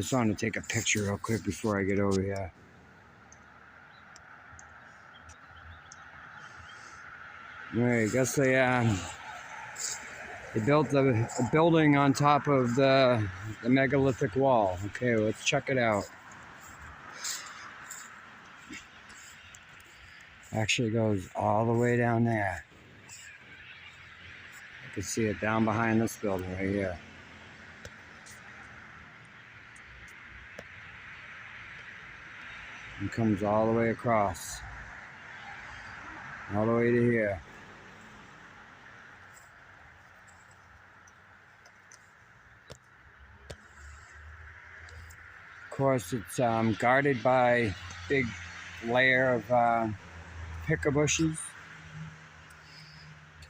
just wanted to take a picture real quick before I get over here. Alright, I guess they built a building on top of the megalithic wall. Okay, let's check it out. Actually goes all the way down there. You can see it down behind this building right here. And comes all the way across. All the way to here. Of course, it's guarded by big layer of picker bushes.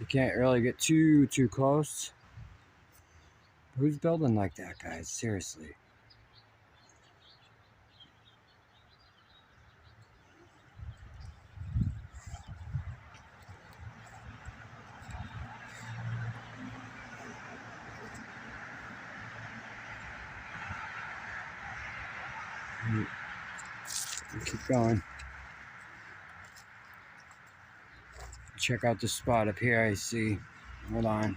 You can't really get too close. Who's building like that, guys? Seriously. Keep going. Check out the spot up here. I see. Hold on.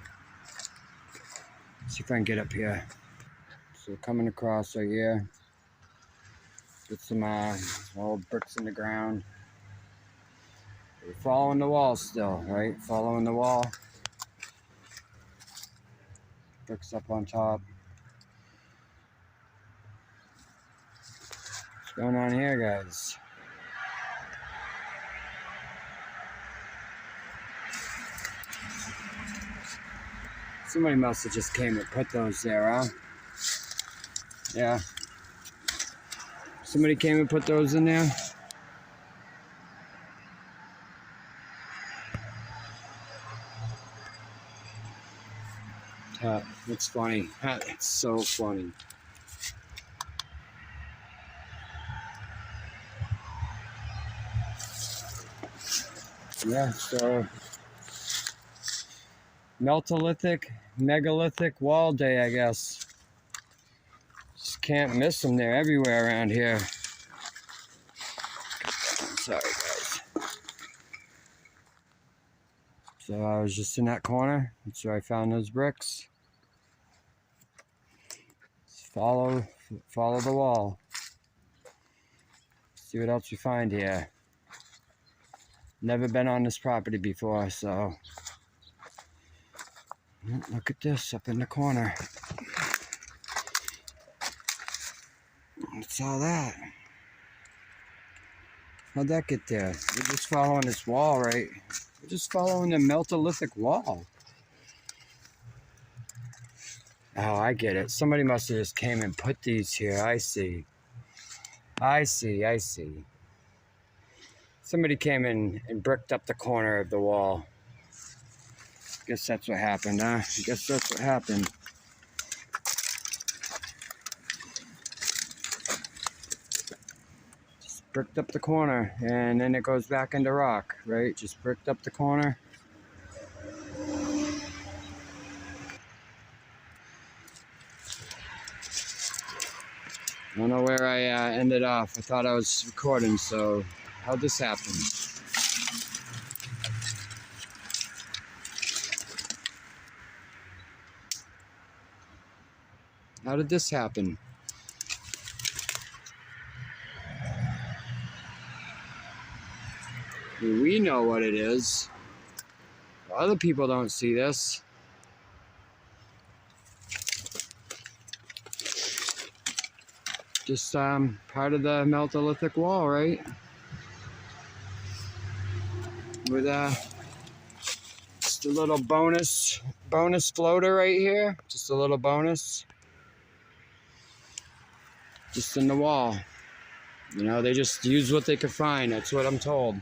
See if I can get up here. So coming across right here. Get some old bricks in the ground. We're following the wall still, right? Following the wall. Bricks up on top. What's going on here, guys? Somebody must have just came and put those there, huh? Yeah. Somebody came and put those in there? It's funny. It's so funny. Yeah, so megalithic wall day, I guess. Just can't miss them. They're everywhere around here. Sorry, guys. So I was just in that corner. That's where I found those bricks. Just follow the wall. See what else we find here. Never been on this property before, so look at this up in the corner. What's all that? How'd that get there? We're just following this wall, right? We're just following the megalithic wall. Oh, I get it. Somebody must have just came and put these here. I see. Somebody came in and bricked up the corner of the wall. Guess that's what happened, huh? Guess that's what happened. Just bricked up the corner, and then it goes back into rock, right? Just bricked up the corner. I don't know where I ended off. I thought I was recording, so how'd this happen? How did this happen? We know what it is. Other people don't see this. Just part of the megalithic wall, right? With just a little bonus floater right here. Just a little bonus. Just in the wall. You know, they just used what they could find. That's what I'm told.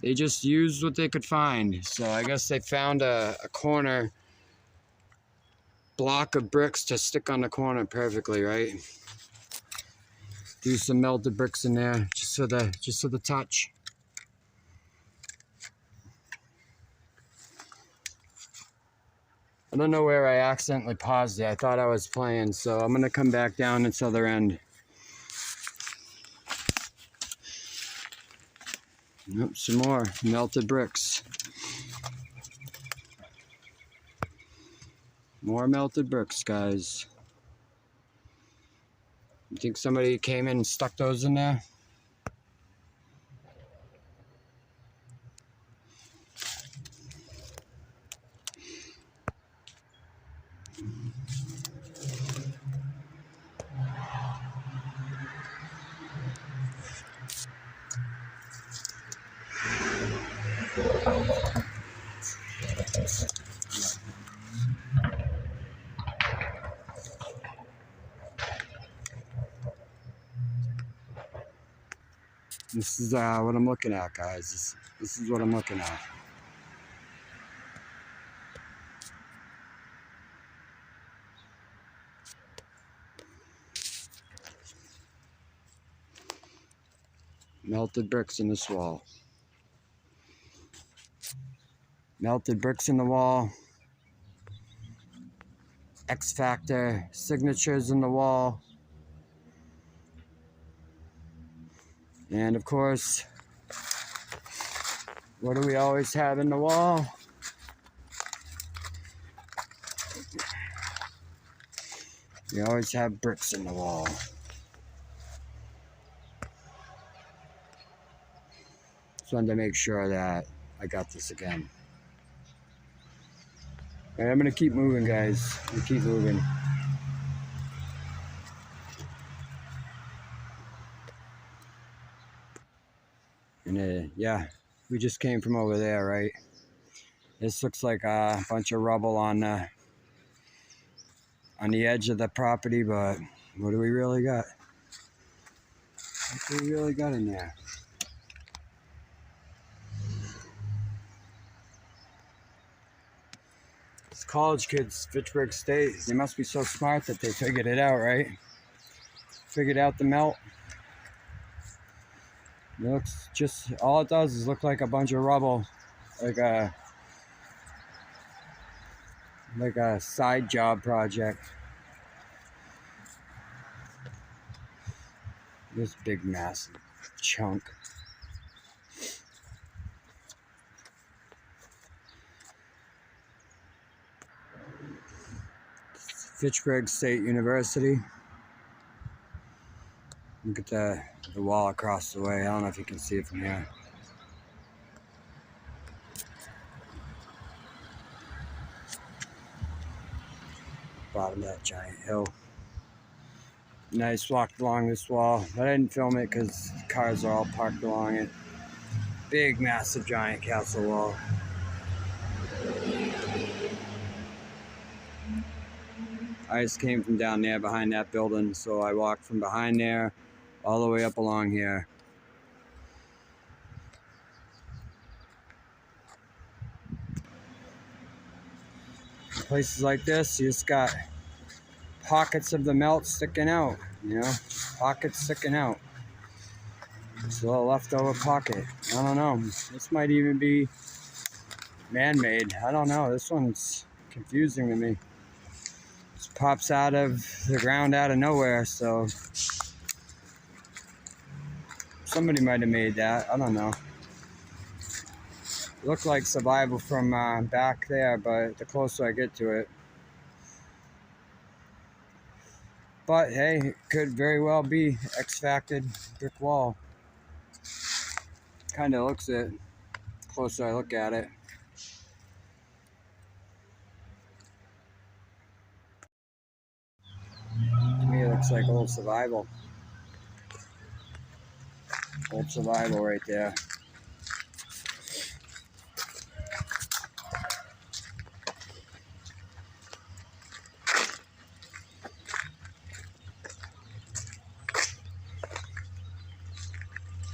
They just used what they could find. So I guess they found a corner block of bricks to stick on the corner perfectly, right? Do some melted bricks in there just for the touch. I don't know where I accidentally paused it. I thought I was playing, so I'm gonna come back down this other end. Nope, some more melted bricks. More melted bricks, guys. You think somebody came in and stuck those in there? This is what I'm looking at, guys. This is what I'm looking at. Melted bricks in this wall. Melted bricks in the wall. X Factor signatures in the wall. And of course, what do we always have in the wall? We always have bricks in the wall. Just wanted to make sure that I got this again. All right, I'm gonna keep moving, guys. I'm gonna keep moving. And yeah, we just came from over there, right? This looks like a bunch of rubble on the edge of the property, but what do we really got? What do we really got in there? It's college kids, Fitchburg State. They must be so smart that they figured it out, right? Figured out the melt. It looks just, all it does is look like a bunch of rubble, like a side job project. This big massive chunk. Fitchburg State University. Look at the wall across the way. I don't know if you can see it from here. Bottom of that giant hill. Nice walk along this wall. But I didn't film it because cars are all parked along it. Big, massive, giant castle wall. I just came from down there behind that building, so I walked from behind there all the way up along here. In places like this, you just got pockets of the melt sticking out, you know, just pockets sticking out. It's a little leftover pocket. I don't know. This might even be man-made. I don't know. This one's confusing to me. Just pops out of the ground out of nowhere, so somebody might have made that. I don't know. Looked like survival from back there, but the closer I get to it. But hey, it could very well be X-Factored brick wall. Kind of looks it, the closer I look at it. To me, it looks like old survival. Old survival right there.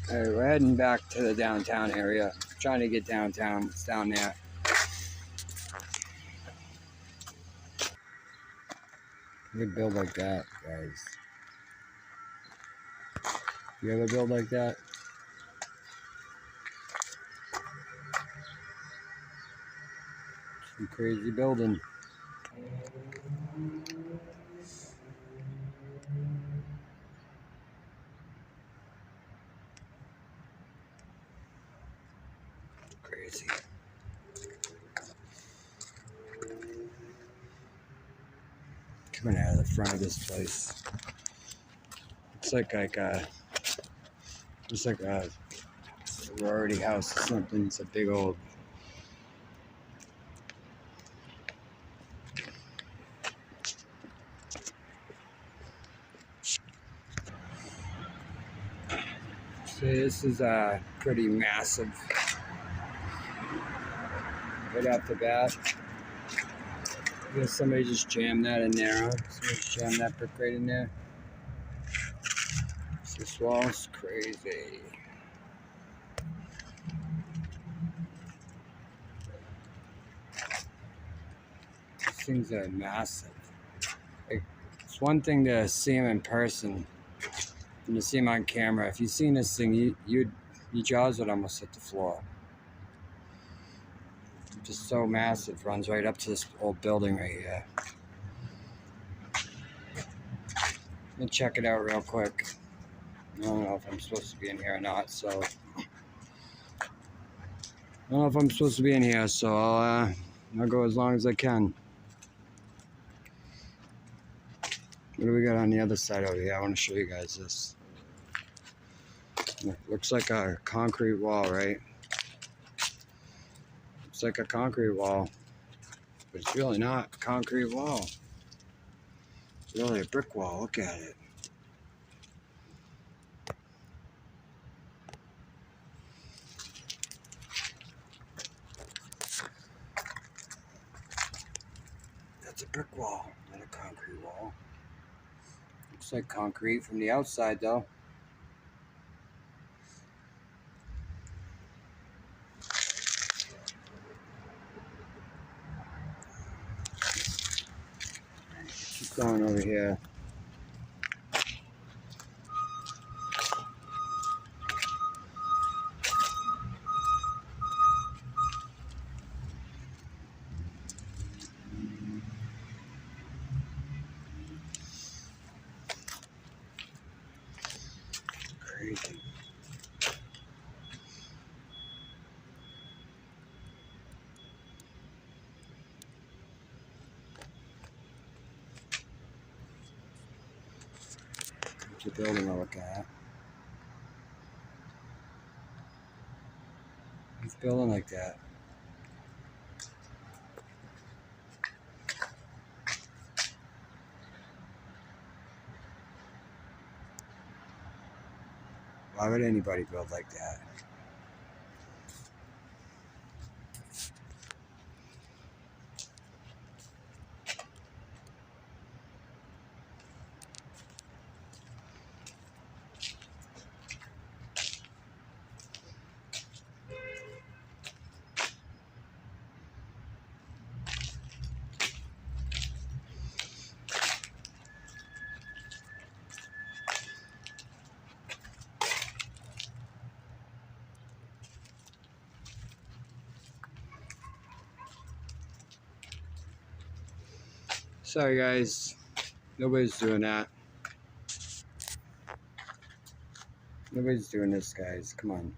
All right, we're heading back to the downtown area. Trying to get downtown. It's down there. You could build like that, guys. You ever build like that? Some crazy building. crazy. Coming out of the front of this place. It's like a sorority house or something. It's a big old. So this is pretty massive. Right off the bat. I guess somebody just jammed that in there, huh? Somebody just jammed that brick right in there. This wall's crazy. These things are massive. Like, it's one thing to see them in person and to see them on camera. If you've seen this thing, your jaws would almost hit the floor. Just so massive, runs right up to this old building right here. Let me check it out real quick. I don't know if I'm supposed to be in here or not, so I'll go as long as I can. What do we got on the other side over here? I want to show you guys this. It looks like a concrete wall, right? It's like a concrete wall, but it's really not a concrete wall. It's really a brick wall. Look at it. That's a brick wall, not a concrete wall. Looks like concrete from the outside, though. Keep going over here. Crazy. What's the building I look at? It's building like that. Why would anybody build like that? Sorry guys, nobody's doing that. Nobody's doing this, guys. Come on.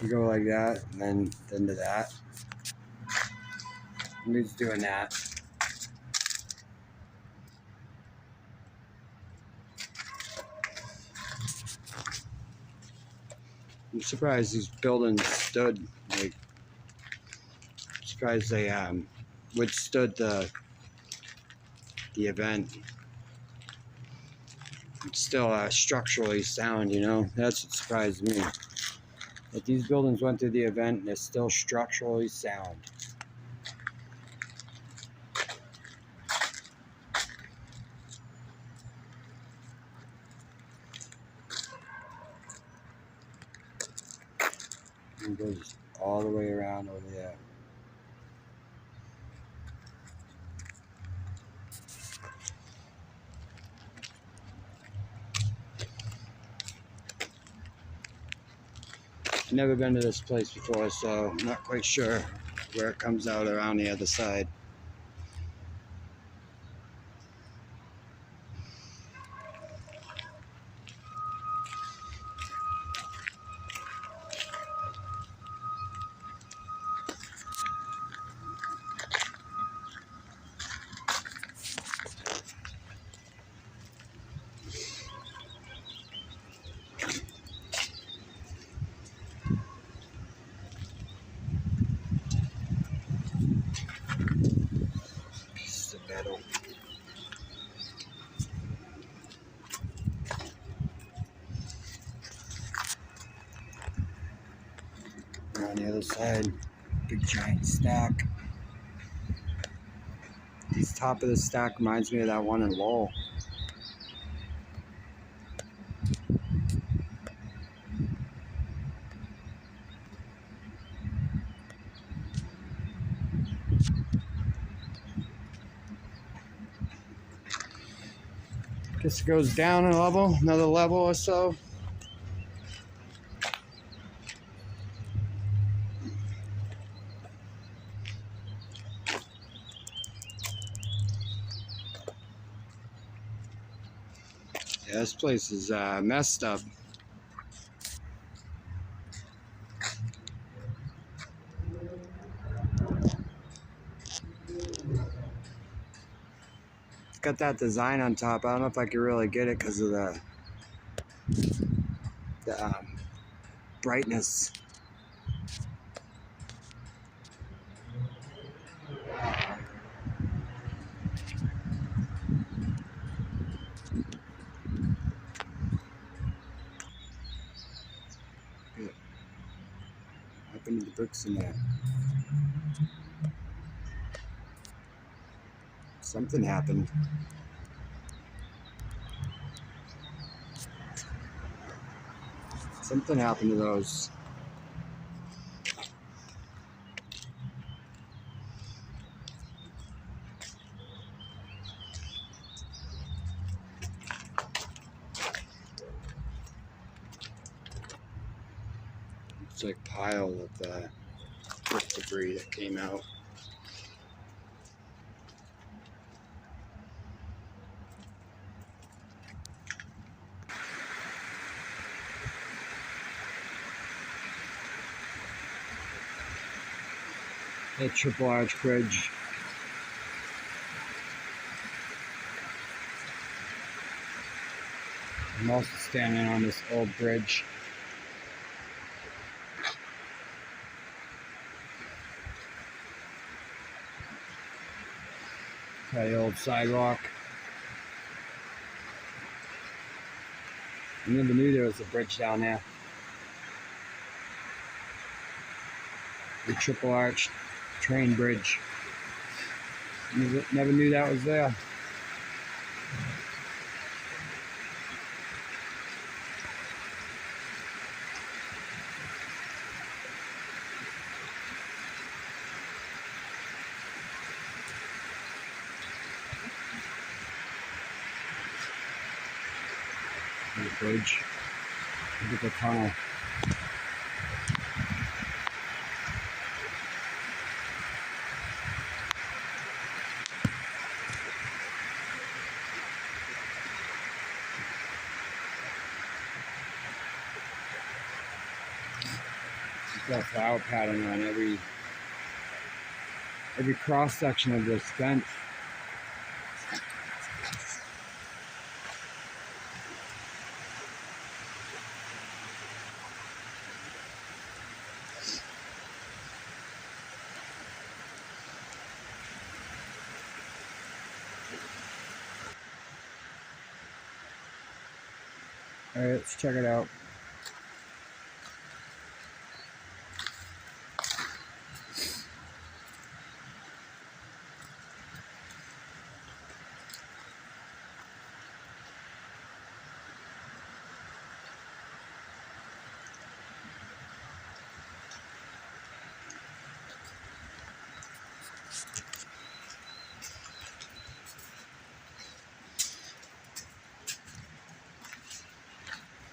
You go like that, and then to that. Nobody's doing that. I'm surprised these buildings stood. Like, I'm surprised they withstood the event. It's still structurally sound, you know. That's what surprised me. That these buildings went through the event and they're still structurally sound. It goes all the way around over there. Never been to this place before, so I'm not quite sure where it comes out around the other side. Piece of metal. On the other side, big giant stack. This top of the stack reminds me of that one in Lowell. Guess it goes down a level, another level or so. Yeah, this place is messed up. It's got that design on top. I don't know if I can really get it because of the brightness. What happened to the bricks in there? Something happened. Something happened to those. It's like a pile of brick debris that came out. The triple arch bridge. I'm also standing on this old bridge. The old sidewalk. I never knew there was a bridge down there. The triple arch train bridge. Never knew that was there. The bridge. Look at the tunnel. Got a flower pattern on every cross section of this fence. All right, let's check it out.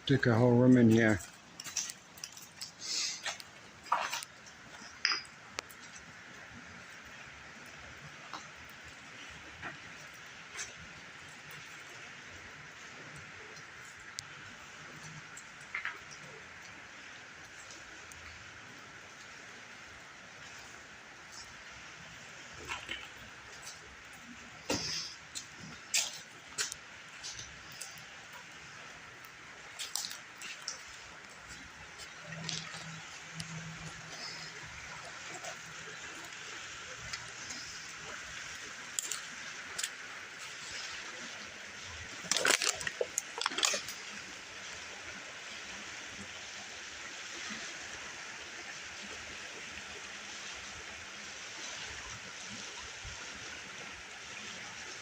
Took a whole room in here.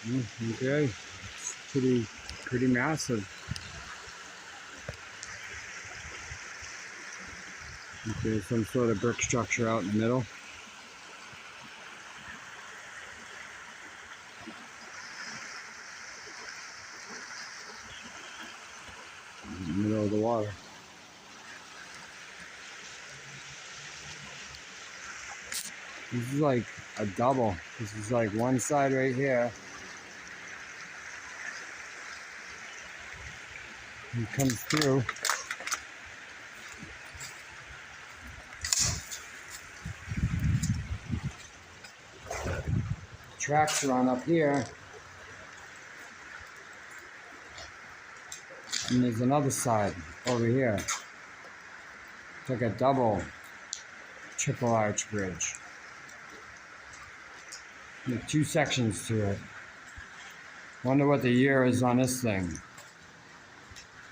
Okay, it's pretty massive. Okay, some sort of brick structure out in the middle. In the middle of the water. This is like a double. This is like one side right here. It comes through. Tracks run up here. And there's another side over here. It's like a double triple arch bridge. There's two sections to it. Wonder what the year is on this thing.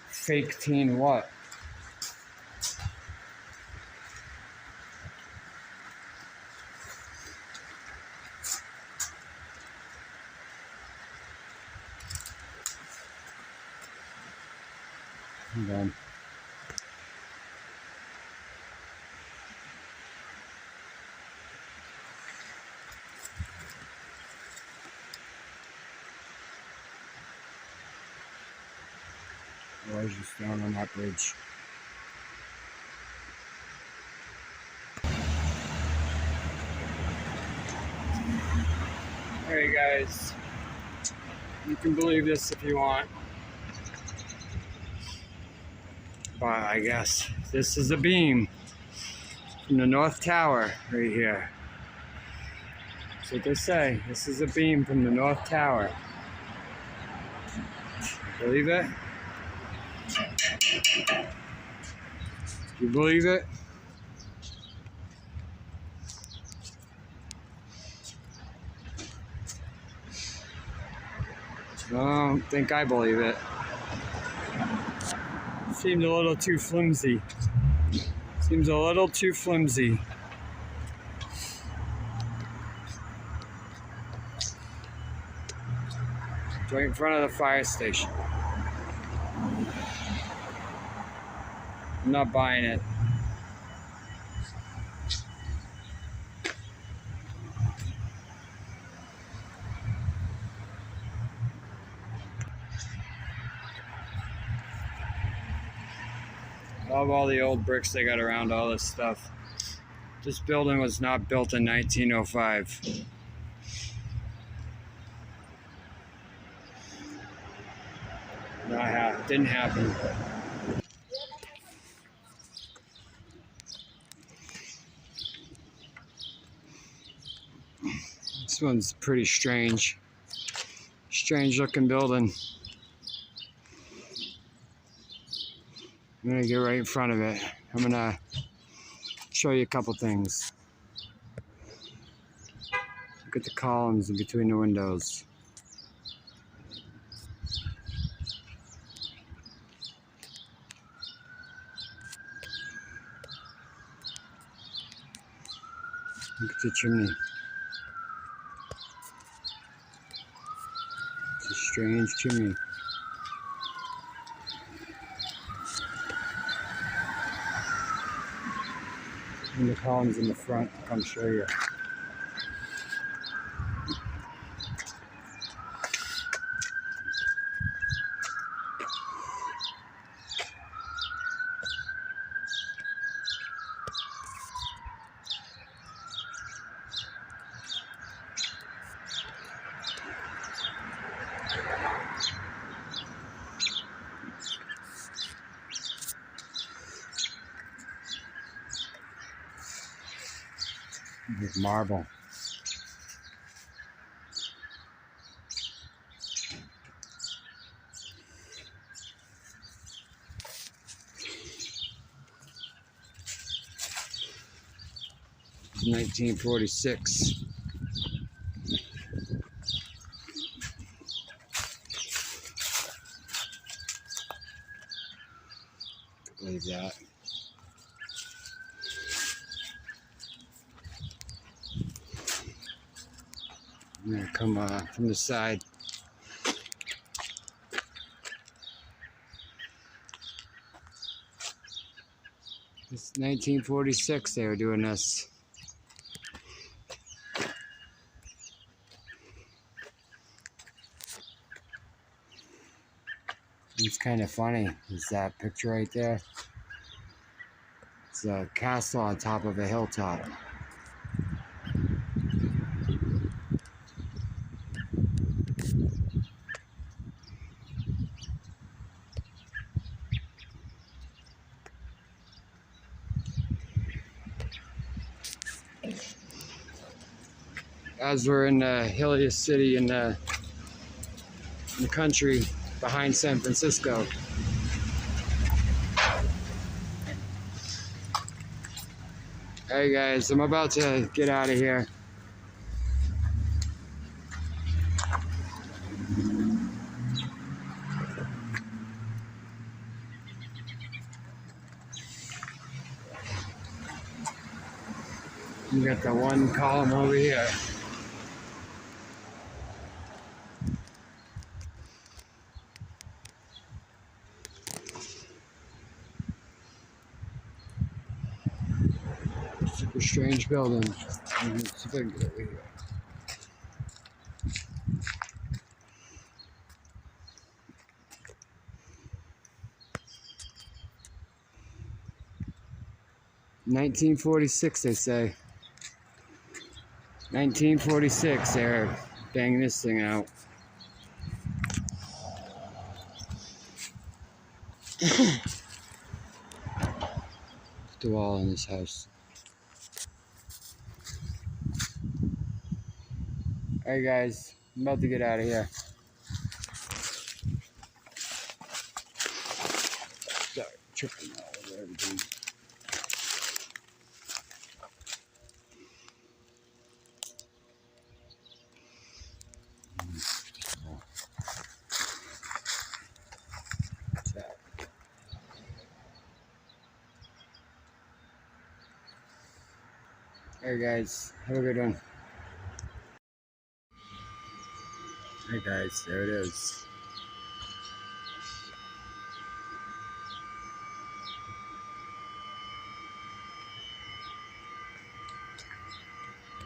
Fake teen what? Hold on. I was just down on that bridge. Hey guys, you can believe this if you want, but I guess this is a beam from the North Tower right here. That's what they say. This is a beam from the North Tower. Believe it? You believe it? I don't think I believe it. Seems a little too flimsy. Seems a little too flimsy. It's right in front of the fire station. I'm not buying it. Love all the old bricks they got around all this stuff. This building was not built in 1905. Didn't happen. This one's pretty strange. Strange looking building. I'm gonna get right in front of it. I'm gonna show you a couple things. Look at the columns in between the windows. Look at the chimney. It's a strange chimney. And the columns in the front, I'll come show you. With marble. It's 1946. I believe that. I'm gonna come from the side. 1946 they were doing this. It's kind of funny, is that picture right there? It's a castle on top of a hilltop. As we're in the hilliest city in the country behind San Francisco. Hey guys, I'm about to get out of here. You got the one column over here. Super strange building. See if I can get over here. "1946, they say. 1946, they're banging this thing out. The wall in this house. Alright guys, I'm about to get out of here. Sorry, tripping all over everything. Alright guys, have a good one. Hey guys, there it is.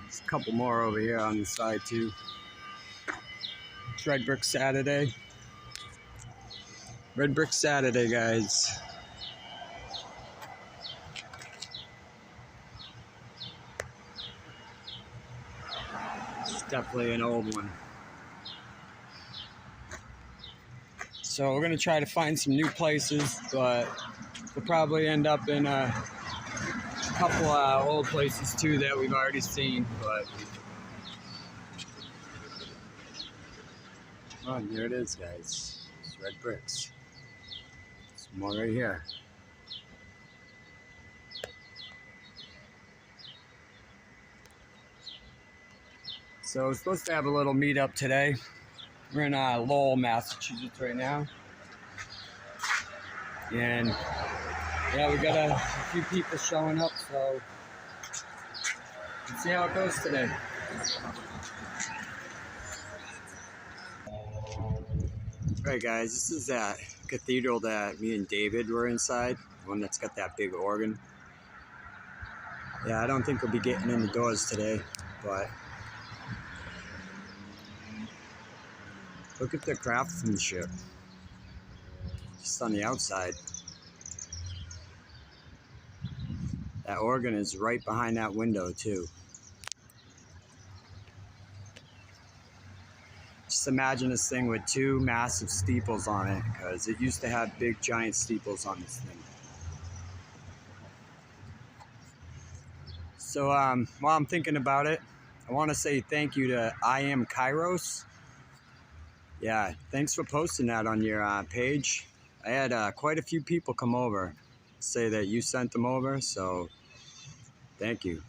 There's a couple more over here on the side too. It's Red Brick Saturday. Red Brick Saturday, guys. It's definitely an old one. So we're gonna try to find some new places, but we'll probably end up in a couple old places too that we've already seen. But oh, and there it is, guys. It's red bricks. Some more right here. So we're supposed to have a little meetup today. We're in Lowell, Massachusetts right now. And yeah, we got a few people showing up, so let's see how it goes today. Alright guys, this is that cathedral that me and David were inside. The one that's got that big organ. Yeah, I don't think we'll be getting in the doors today, but look at the craftsmanship. Just on the outside. That organ is right behind that window too. Just imagine this thing with two massive steeples on it, because it used to have big giant steeples on this thing. So while I'm thinking about it, I want to say thank you to I Am Kairos. Yeah, thanks for posting that on your page. I had quite a few people come over, say that you sent them over, so thank you.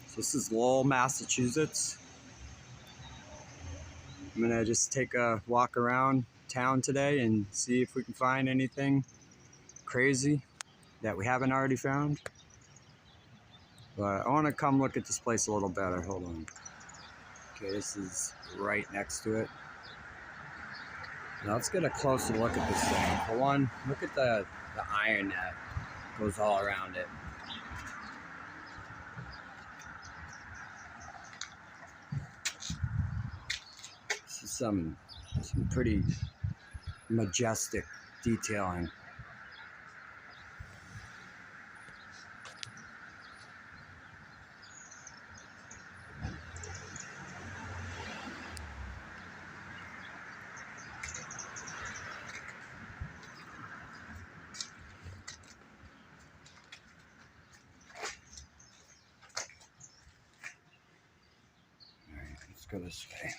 So this is Lowell, Massachusetts. I'm gonna just take a walk around town today and see if we can find anything crazy that we haven't already found. But I want to come look at this place a little better. Hold on. Okay, this is right next to it. Now let's get a closer look at this thing. For one, look at the iron that Goes all around it. This is some pretty majestic detailing. Alright, let's go this way.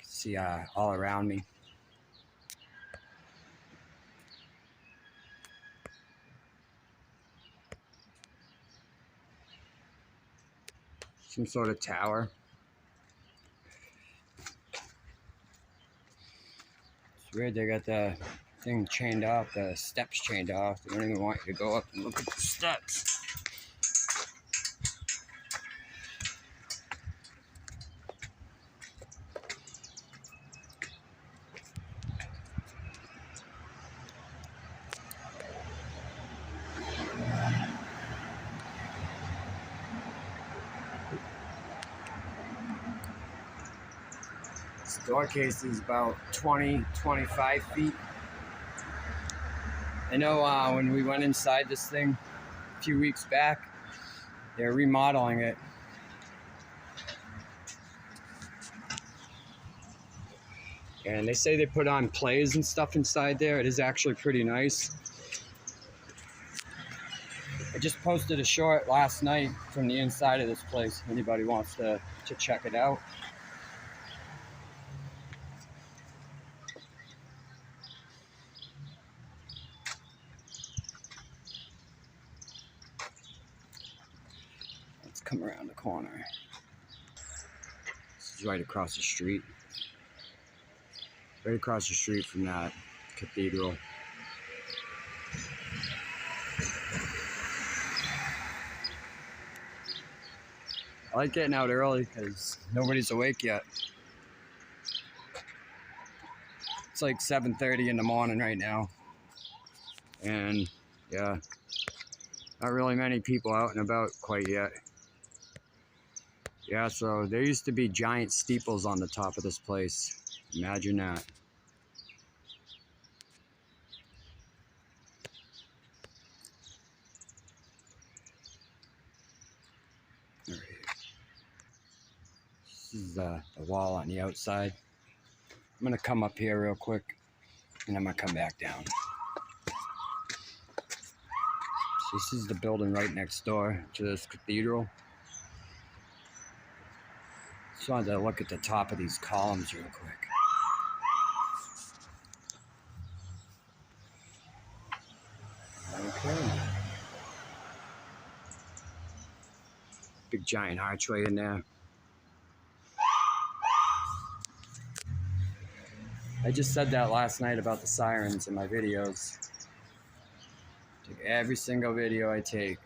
See all around me. Some sort of tower. It's weird they got the thing chained off, the steps chained off. They don't even want you to go up and look at the steps. This door case is about 20-25 feet. I know when we went inside this thing a few weeks back, they're remodeling it. And they say they put on plays and stuff inside there. It is actually pretty nice. I just posted a short last night from the inside of this place. If anybody wants to check it out. Let's come around the corner. This is right across the street. Right across the street from that cathedral. I like getting out early because nobody's awake yet. It's like 7:30 in the morning right now. And yeah, not really many people out and about quite yet. Yeah, so there used to be giant steeples on the top of this place. Imagine that. All right. This is the wall on the outside. I'm gonna come up here real quick and I'm gonna come back down. So this is the building right next door to this cathedral. Just wanted to look at the top of these columns real quick. Okay. Big giant archway in there. I just said that last night about the sirens in my videos. Take every single video I take.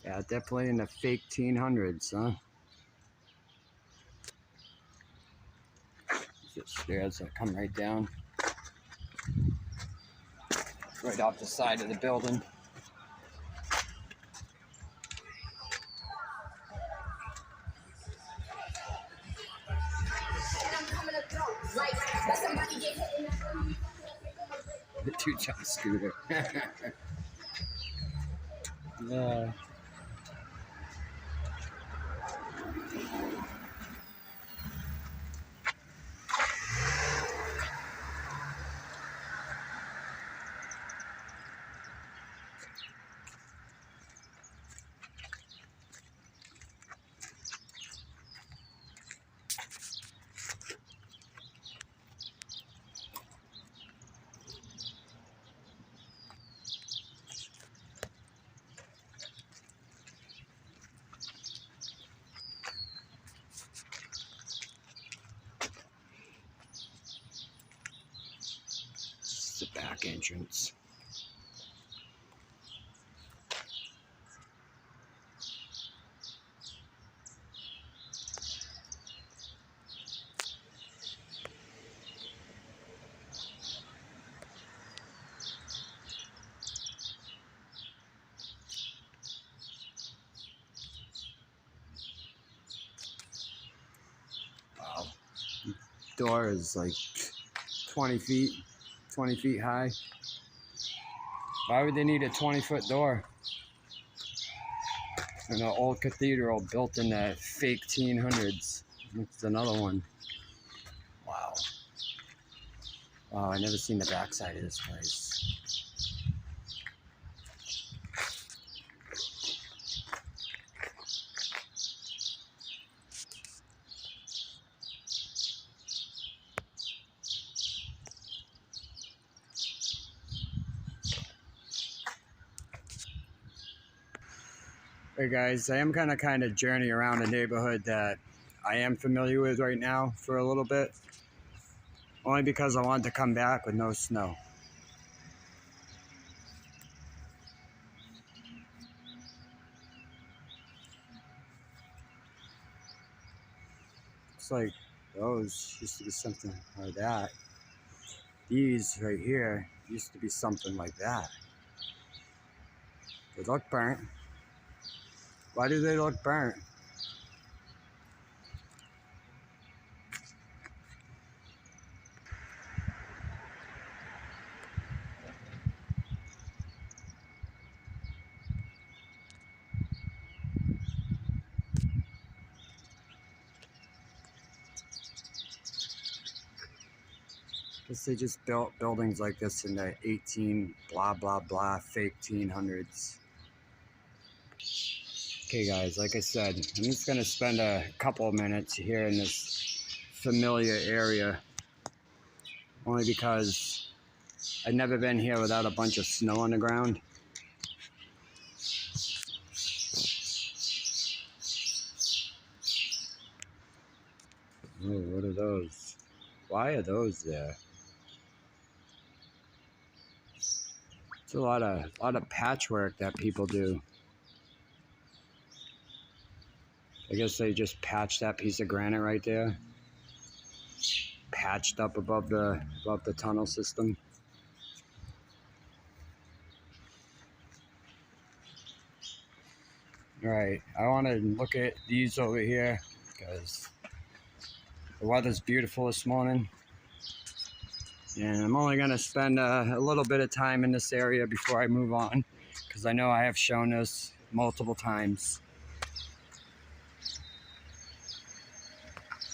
Yeah, definitely in the fake 1800s, huh? There's stairs that come right down. Right off the side of the building. The two-ton scooter. Yeah. entrance. Wow. Door is like 20 feet high. Why would they need a 20-foot door? And an old cathedral built in the fake 1800s. That's another one. Wow. Wow, I never seen the backside of this place. Hey guys, I am gonna kind of journey around a neighborhood that I am familiar with right now for a little bit. Only because I wanted to come back with no snow. It's like those used to be something like that. These right here used to be something like that. They look burnt. Why do they look burnt? Guess they just built buildings like this in the 18 blah blah blah fake 1800s. Okay guys, like I said, I'm just gonna spend a couple of minutes here in this familiar area. Only because I've never been here without a bunch of snow on the ground. Oh, what are those? Why are those there? It's a lot of patchwork that people do. I guess they just patched that piece of granite right there. Patched up above the tunnel system. All right, I want to look at these over here because the weather's beautiful this morning. And I'm only going to spend a little bit of time in this area before I move on, because I know I have shown this multiple times.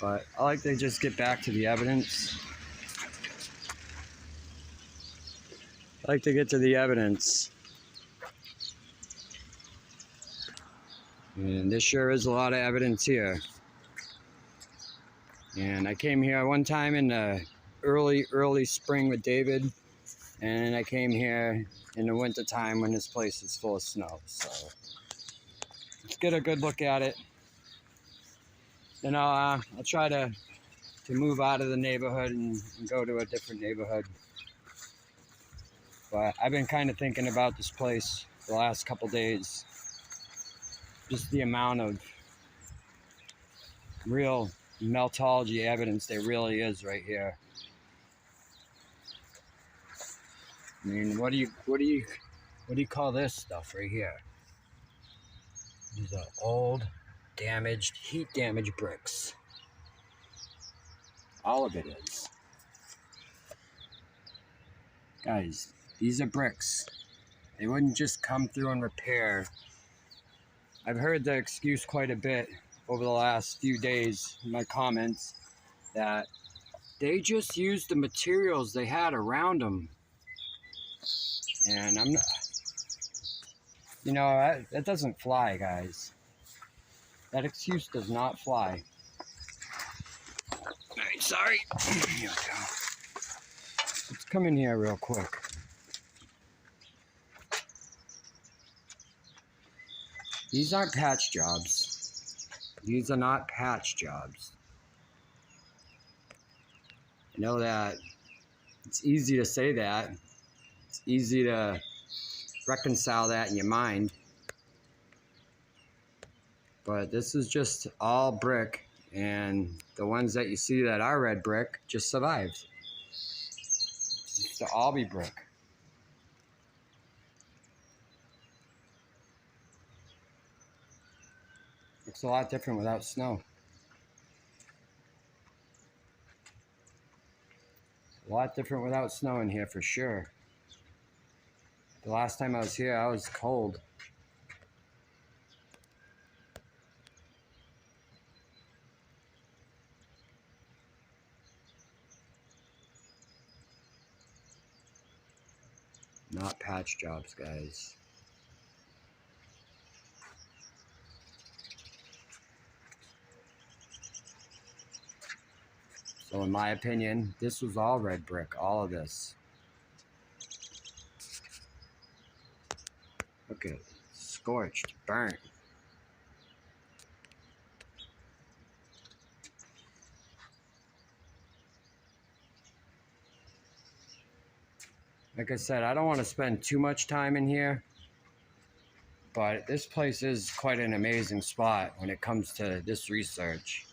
But I like to just get back to the evidence. I like to get to the evidence. And this sure is a lot of evidence here. And I came here one time in the early spring with David, and I came here in the winter time when this place is full of snow. So let's get a good look at it. Then I'll try to move out of the neighborhood and go to a different neighborhood. But I've been kind of thinking about this place the last couple days. Just the amount of real meltology evidence there really is right here. I mean, what do you call this stuff right here? These are old, damaged, heat damaged bricks. All of it is. Guys, these are bricks. They wouldn't just come through and repair. I've heard the excuse quite a bit over the last few days in my comments that they just used the materials they had around them. And I'm not, you know, that doesn't fly, guys. That excuse does not fly. Alright, sorry. Here we go. Let's come in here real quick. These aren't patch jobs. These are not patch jobs. I know that it's easy to say that, It's easy to reconcile that in your mind. But this is just all brick, and the ones that you see that are red brick just survived. It's used to all be brick. Looks a lot different without snow. A lot different without snow in here for sure. The last time I was here, I was cold. Not patch jobs, guys. So in my opinion, this was all red brick, all of this. Look at it, scorched, burnt. Like I said, I don't want to spend too much time in here, but this place is quite an amazing spot when it comes to this research.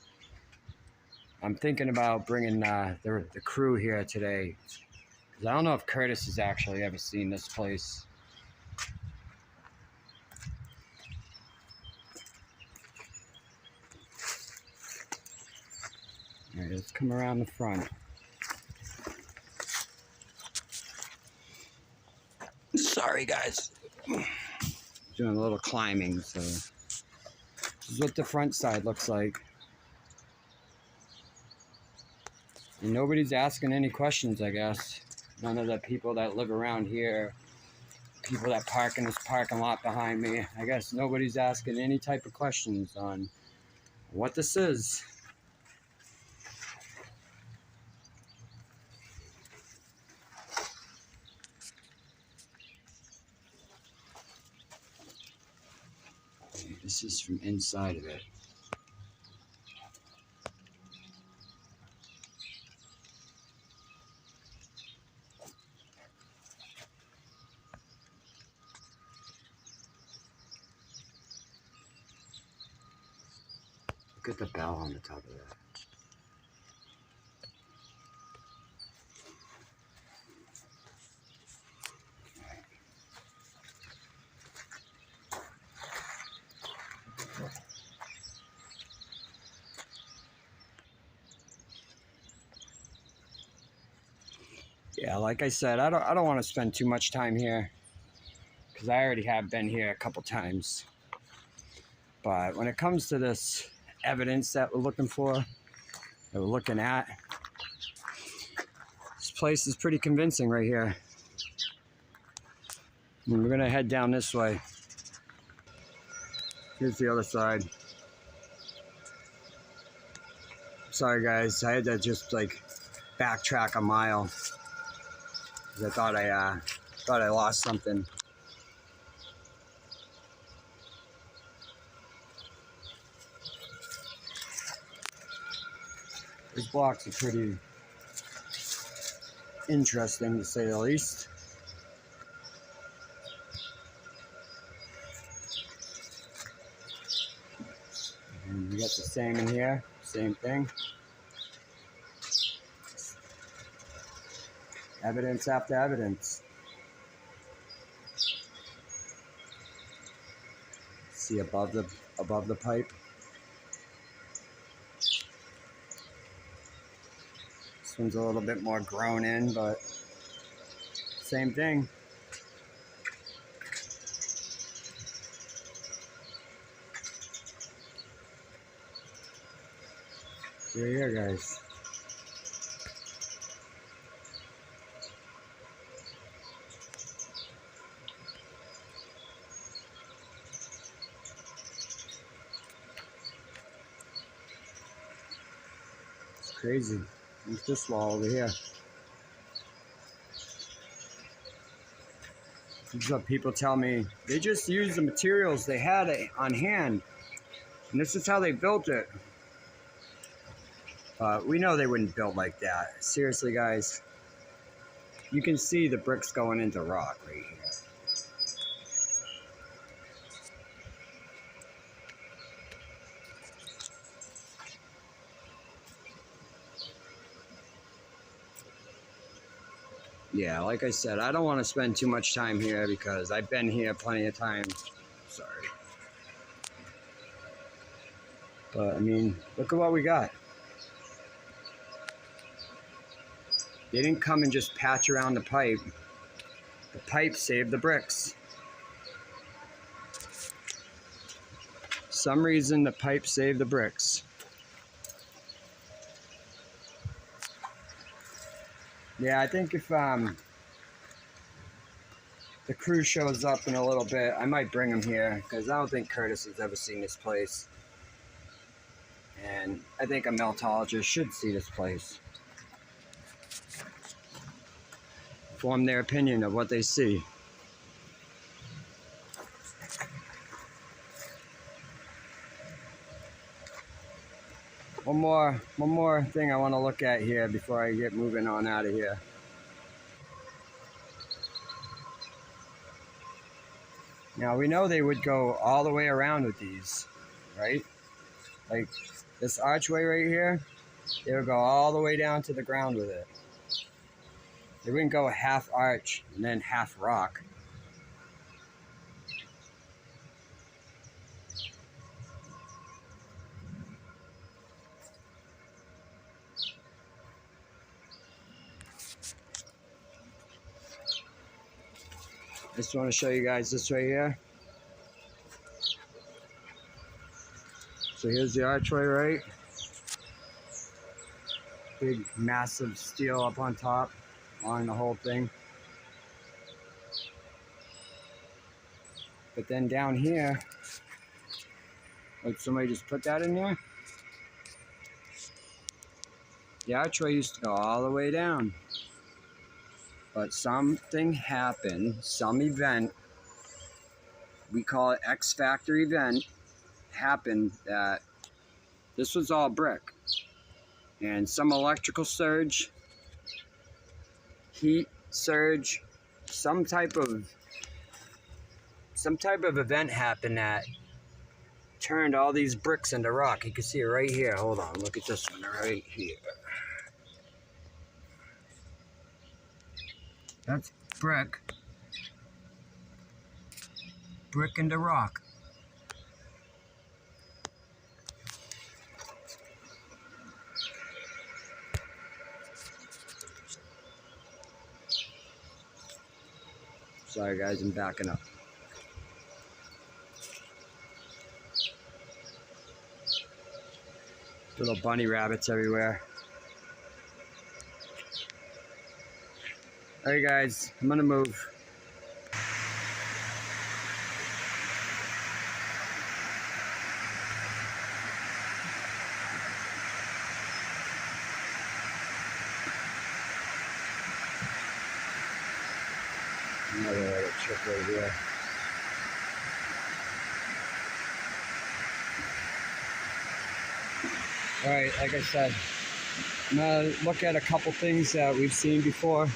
I'm thinking about bringing the crew here today, because I don't know if Curtis has actually ever seen this place. All right, let's come around the front. Sorry, guys. Doing a little climbing, so this is what the front side looks like. And nobody's asking any questions, I guess. None of the people that live around here, people that park in this parking lot behind me, I guess nobody's asking any type of questions on what this is. This is from inside of it. Look at the bell on the top of that. Yeah, like I said, I don't want to spend too much time here, because I already have been here a couple times. But when it comes to this evidence that we're looking for, that we're looking at, this place is pretty convincing right here. And we're gonna head down this way. Here's the other side. Sorry guys, I had to just like backtrack a mile, because I thought I lost something. These blocks are pretty interesting, to say the least. And we got the same in here, same thing. Evidence after evidence. See above the pipe. This one's a little bit more grown in, but same thing. Here you go, guys. It's crazy. There's this wall over here. This is what people tell me. They just used the materials they had on hand, and this is how they built it. We know they wouldn't build like that. Seriously, guys. You can see the bricks going into rock right here. Yeah, like I said, I don't want to spend too much time here because I've been here plenty of times. Sorry. But, I mean, look at what we got. They didn't come and just patch around the pipe. The pipe saved the bricks. Some reason the pipe saved the bricks. Yeah, I think if the crew shows up in a little bit, I might bring him here because I don't think Curtis has ever seen this place. And I think a meltologist should see this place. Form their opinion of what they see. One more thing I want to look at here before I get moving on out of here. Now we know they would go all the way around with these, right? Like this archway right here, they would go all the way down to the ground with it. They wouldn't go half arch and then half rock. I just want to show you guys this right here. So here's the archway, right? Big, massive steel up on top, on the whole thing. But then down here, like somebody just put that in there. The archway used to go all the way down. But something happened, some event, we call it X Factor event, happened that this was all brick. And some electrical surge, heat surge, some type of event happened that turned all these bricks into rock. You can see it right here. Hold on, look at this one right here. That's brick. Brick into rock. Sorry guys, I'm backing up. Little bunny rabbits everywhere. Alright guys, I'm gonna move. Another little trick right here. Alright, like I said, I'm gonna look at a couple things that we've seen before.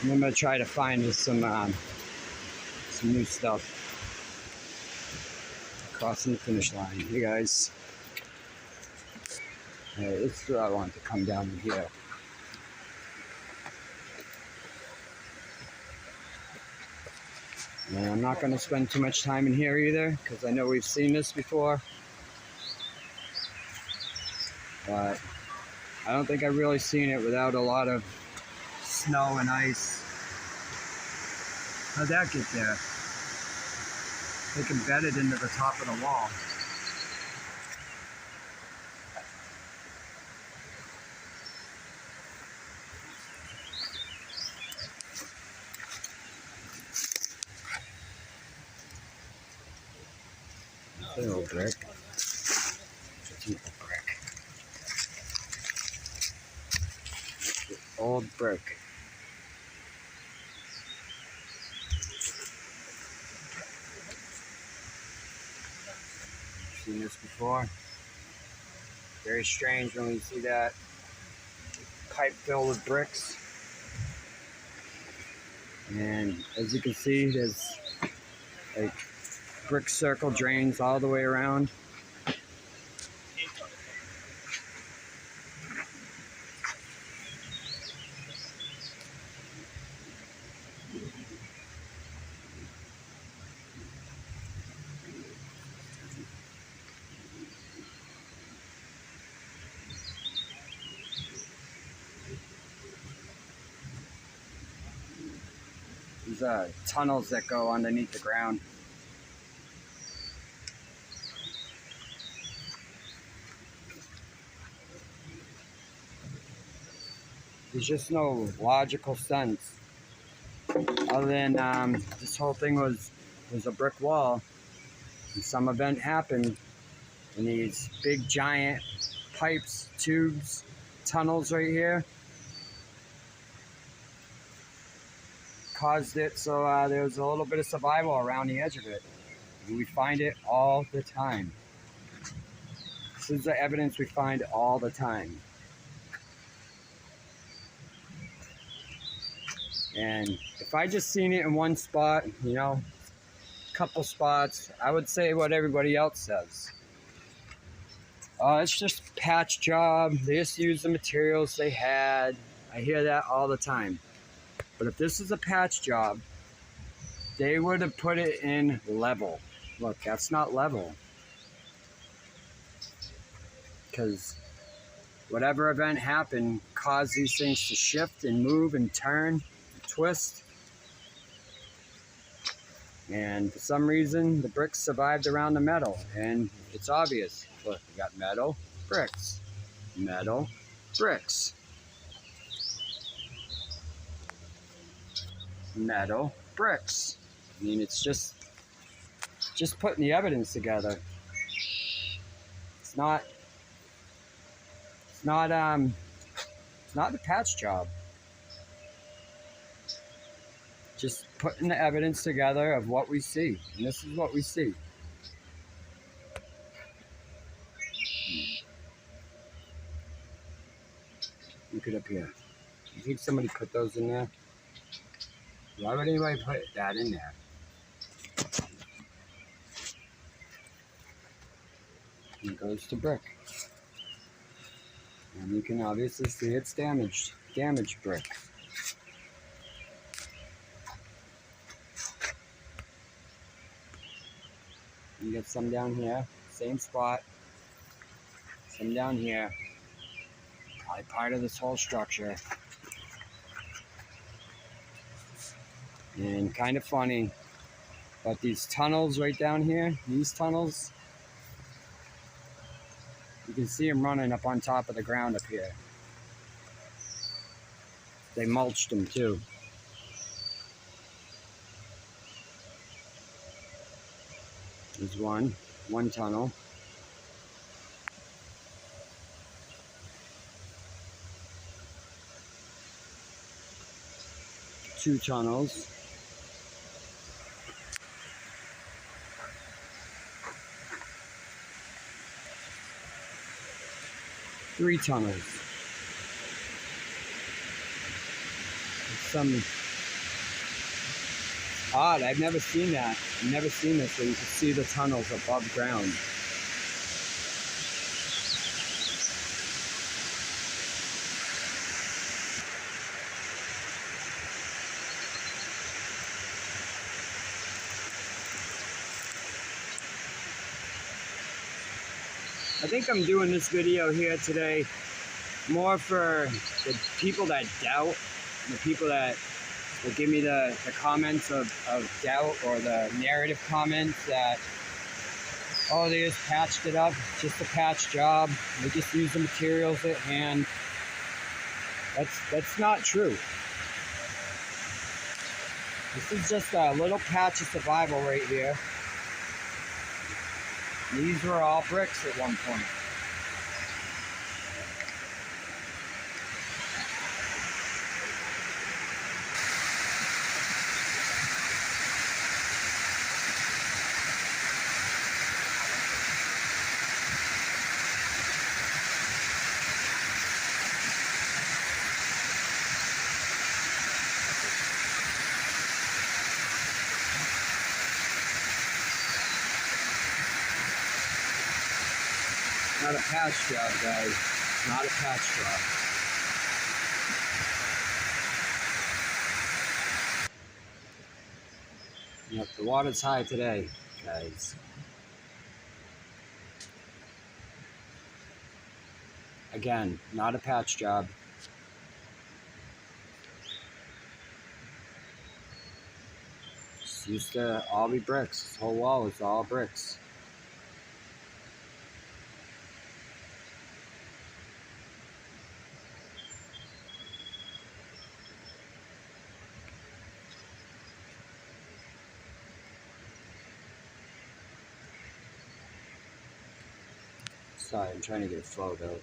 And I'm gonna try to find some new stuff. Crossing the finish line. Hey guys. Alright, this is where I want to come down in here. And I'm not going to spend too much time in here either, because I know we've seen this before. But I don't think I've really seen it without a lot of snow and ice. How'd that get there? Like embedded into the top of the wall. It's an old brick. It's an old brick. Old brick. Seen this before. Very strange when we see that pipe filled with bricks. And as you can see, there's like brick circle drains all the way around. These tunnels that go underneath the ground. There's just no logical sense other than this whole thing was a brick wall, and some event happened, and these big giant pipes, tubes, tunnels right here caused it so there was a little bit of survival around the edge of it. And we find it all the time. This is the evidence we find all the time. And if I just seen it in one spot, you know, a couple spots, I would say what everybody else says. It's just a patch job. They just used the materials they had. I hear that all the time. But if this is a patch job, they would have put it in level. Look, that's not level. Because whatever event happened caused these things to shift and move and turn, and twist. And for some reason, the bricks survived around the metal. And it's obvious. Look, we got metal, bricks. Metal, bricks. Metal, bricks. I mean, it's just putting the evidence together. It's not a patch job. Just putting the evidence together of what we see. And this is what we see. Look it up here. You think somebody put those in there? Why would anybody put that in there? And it goes to brick. And you can obviously see it's damaged. Damaged brick. You get some down here, same spot. Some down here. Probably part of this whole structure. And kind of funny, but these tunnels right down here, these tunnels, you can see them running up on top of the ground up here. They mulched them too. There's one tunnel. Two tunnels. Three tunnels. Some odd, I've never seen that. I've never seen this where you can see the tunnels above ground. I think I'm doing this video here today more for the people that doubt, the people that will give me the comments of doubt, or the narrative comments that, oh, they just patched it up, it's just a patch job, they just use the materials at hand. That's not true. This is just a little patch of survival right here. These were all bricks at one point. Not a patch job, guys. Not a patch job. Yep, the water's high today, guys. Again, not a patch job. This used to all be bricks. This whole wall is all bricks. Sorry, I'm trying to get a photo.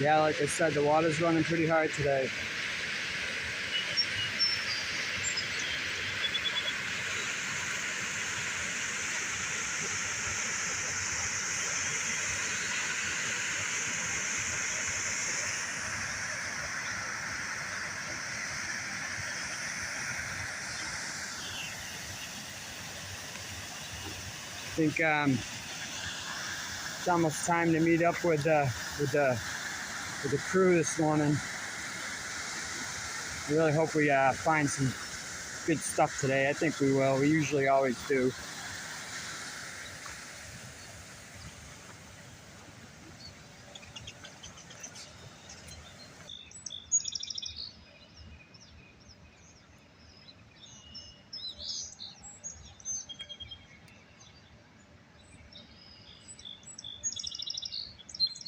Yeah, like I said, the water's running pretty hard today. I think it's almost time to meet up with the crew this morning. I really hope we find some good stuff today. I think we will. We usually always do.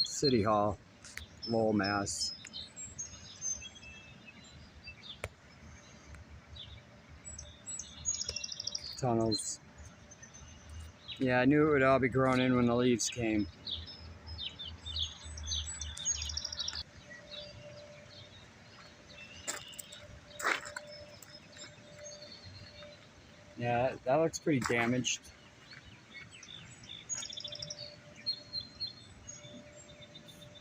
City Hall, Lowell, Mass. Tunnels. Yeah, I knew it would all be grown in when the leaves came. Yeah, that looks pretty damaged.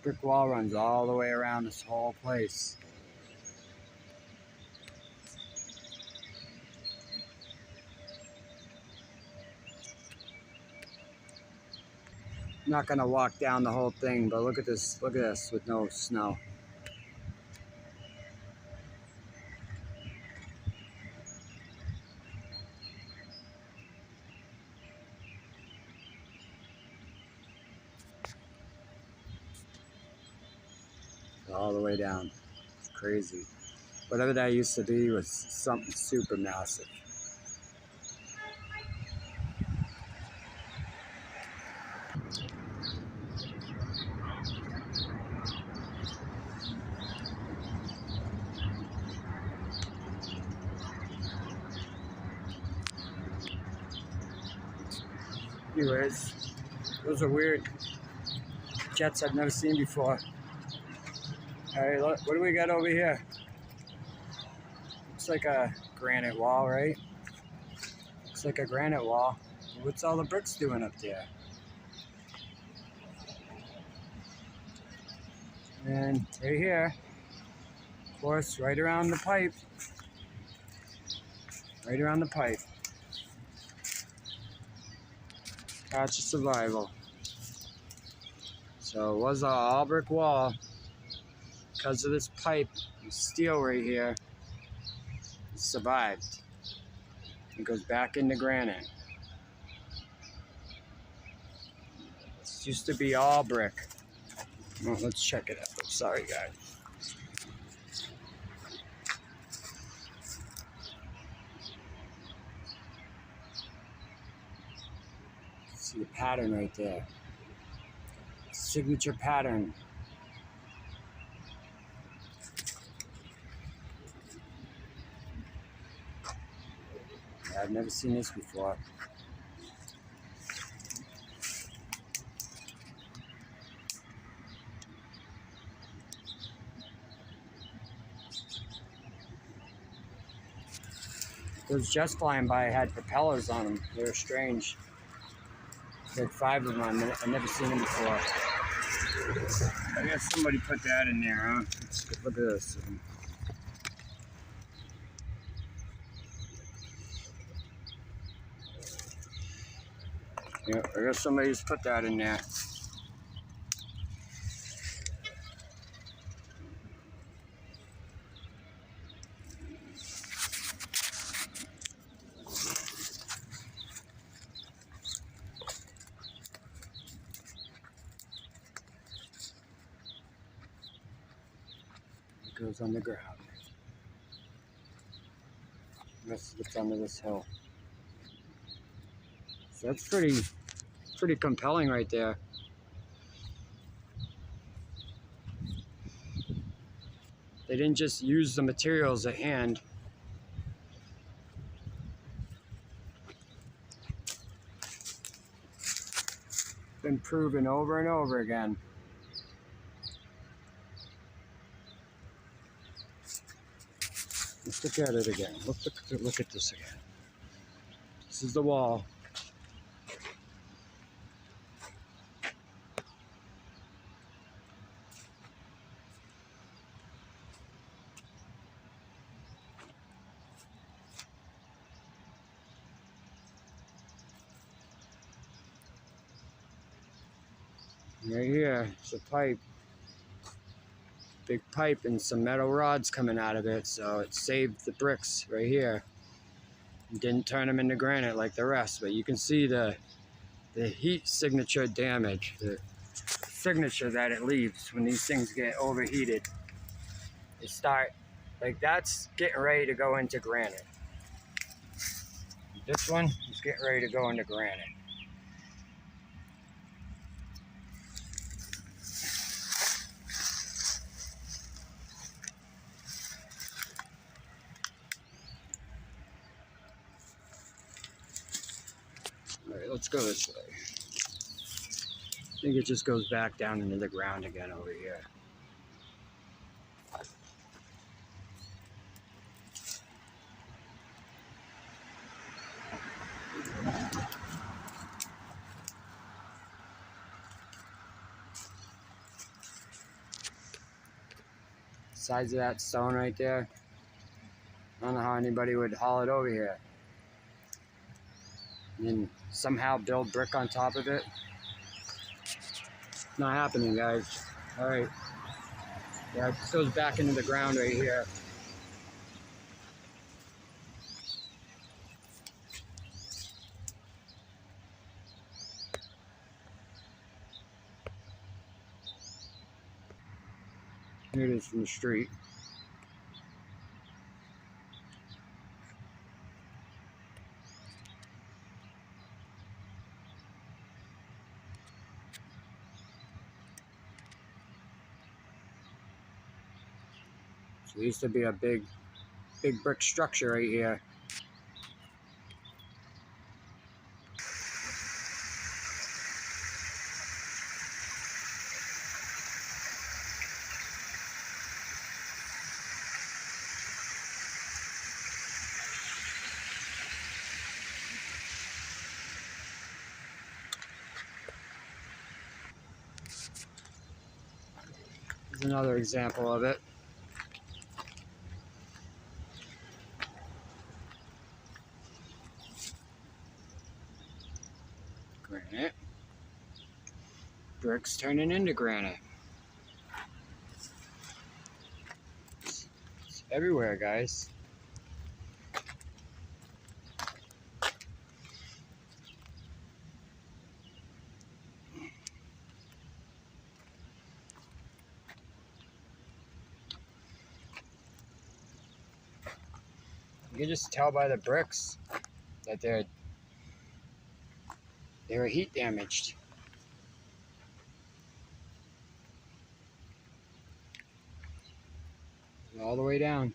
Brick wall runs all the way around this whole place. I'm not gonna walk down the whole thing, but look at this with no snow. All the way down. It's crazy. Whatever that used to be was something super massive. Anyways, those are weird jets I've never seen before. Alright, look, what do we got over here? Looks like a granite wall, right? Looks like a granite wall. What's all the bricks doing up there? And right here, of course, right around the pipe. Right around the pipe. Patch of survival. So it was an all brick wall. Because of this pipe, steel right here, it survived. It goes back into granite. This used to be all brick. Well, let's check it out. Sorry, guys. See the pattern right there. Signature pattern. Yeah, I've never seen this before. Those jets flying by had propellers on them. They were strange. They had 5 of them. I've never seen them before. I guess somebody put that in there, huh? Look at this. Yeah, I guess somebody's put that in there. It goes on the ground. That's what's under this hill. So that's pretty compelling right there. They didn't just use the materials at hand. Been proven over and over again. Let's look at it again. Let's look at this again. This is the wall. Right here, it's a pipe. Big pipe and some metal rods coming out of it, so it saved the bricks right here. It didn't turn them into granite like the rest, but you can see the heat signature damage, the signature that it leaves when these things get overheated. They start, like that's getting ready to go into granite. This one is getting ready to go into granite. All right, let's go this way. I think it just goes back down into the ground again over here. Size of that stone right there. I don't know how anybody would haul it over here and then somehow build brick on top of it. Not happening, guys. All right. Yeah, it just goes back into the ground right here. Here it is from the street. So there used to be a big brick structure right here. Here's another example of it. Granite. Bricks turning into granite. It's everywhere, guys. You can just tell by the bricks that they were heat damaged. All the way down.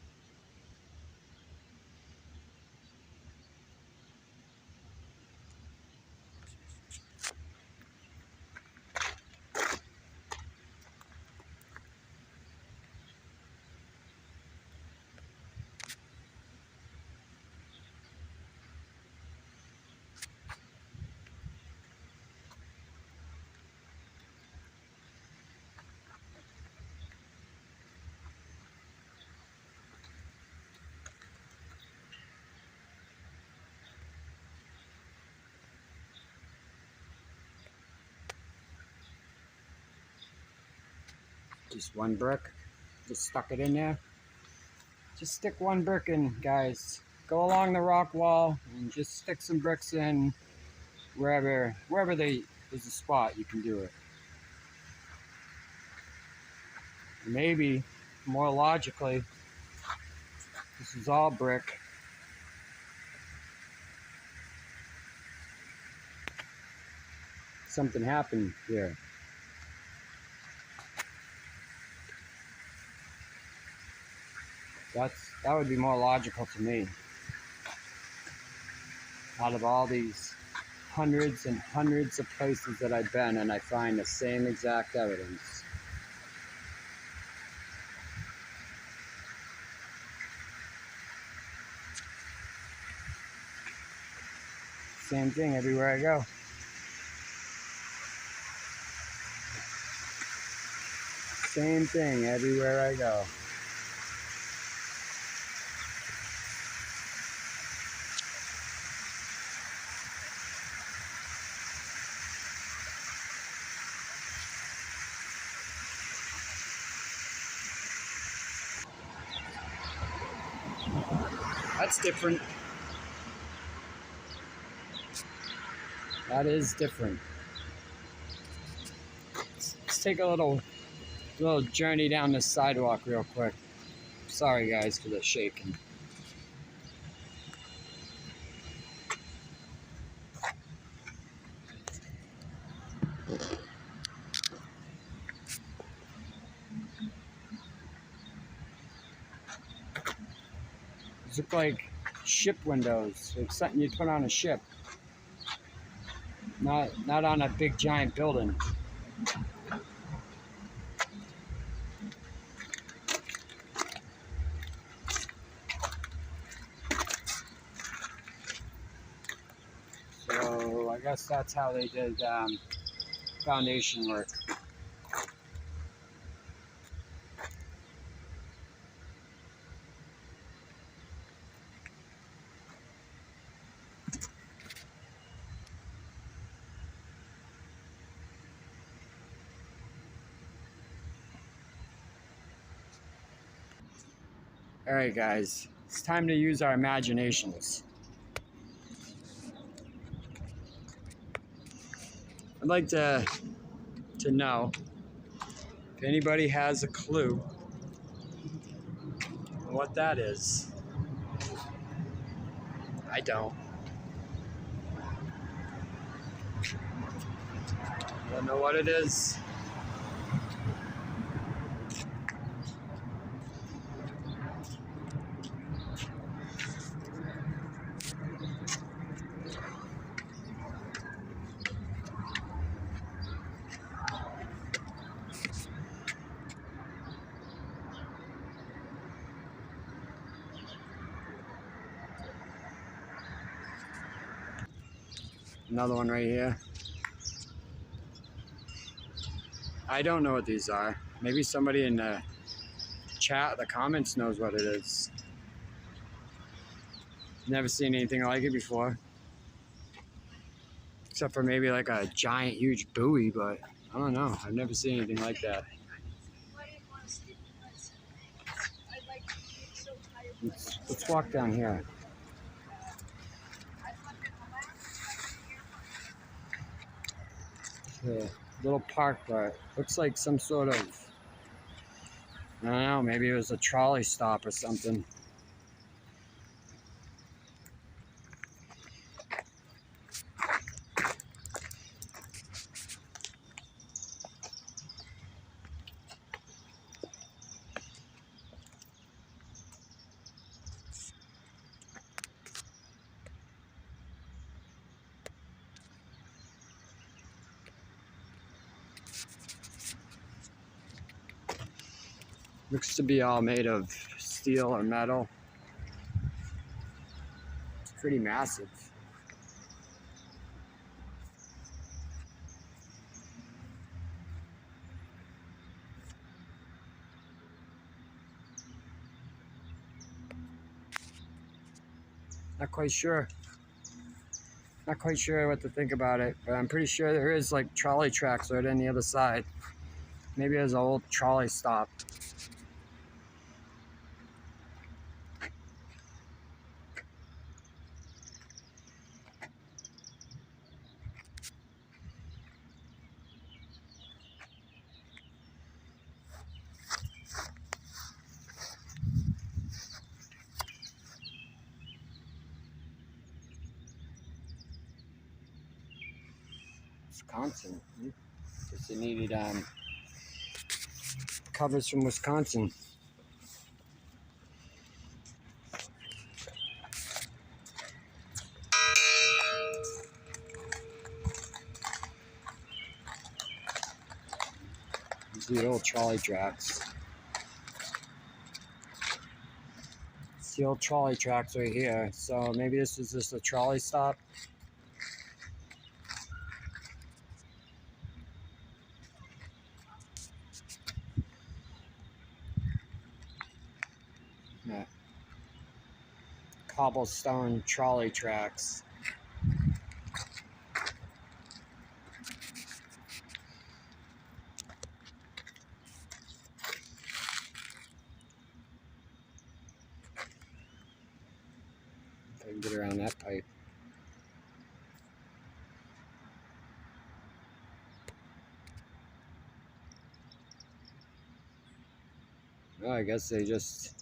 Just one brick. Just stuck it in there. Just stick one brick in, guys. Go along the rock wall and just stick some bricks in wherever there's a spot you can do it. Maybe, more logically, this is all brick. Something happened here. That would be more logical to me. Out of all these hundreds and hundreds of places that I've been, and I find the same exact evidence. Same thing everywhere I go. Same thing everywhere I go. That's different. That is different. Let's take a little journey down this sidewalk real quick. Sorry guys for the shaking. These look like ship windows, like something you'd put on a ship. Not on a big giant building. So I guess that's how they did foundation work. Alright guys, it's time to use our imaginations. I'd like to know if anybody has a clue what that is. I don't. I don't know what it is. Another one right here. I don't know what these are. Maybe somebody in the chat, the comments, knows what it is. Never seen anything like it before. Except for maybe like a giant, huge buoy, but I don't know. I've never seen anything like that. Let's walk down here. It's a little park, but looks like some sort of, I don't know, maybe it was a trolley stop or something. Looks to be all made of steel or metal. It's pretty massive. Not quite sure. Not quite sure what to think about it, but I'm pretty sure there is like trolley tracks right on the other side. Maybe there's an old trolley stop. Wisconsin. Guess they needed covers from Wisconsin. These are the old trolley tracks. It's the old trolley tracks right here. So maybe this is just a trolley stop. Yeah. Cobblestone trolley tracks. If I can get around that pipe. Well, I guess they just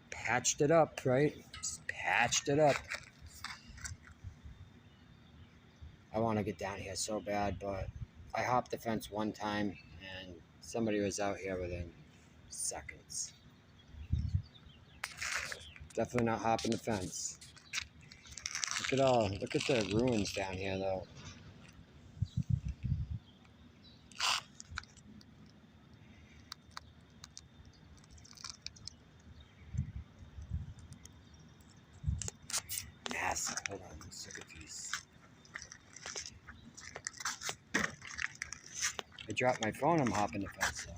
patched it up, right? Just patched it up. I want to get down here so bad, but I hopped the fence one time and somebody was out here within seconds. Definitely not hopping the fence. Look at the ruins down here though. Massive. Hold on, let's look at these. I dropped my phone, I'm hopping the fence though.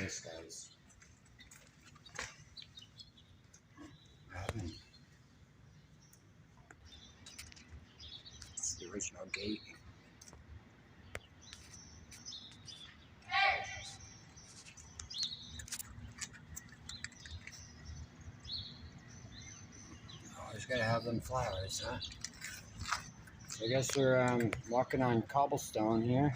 Yes, guys. It's the original gate. Always gotta have them flowers, huh? So I guess we're walking on cobblestone here.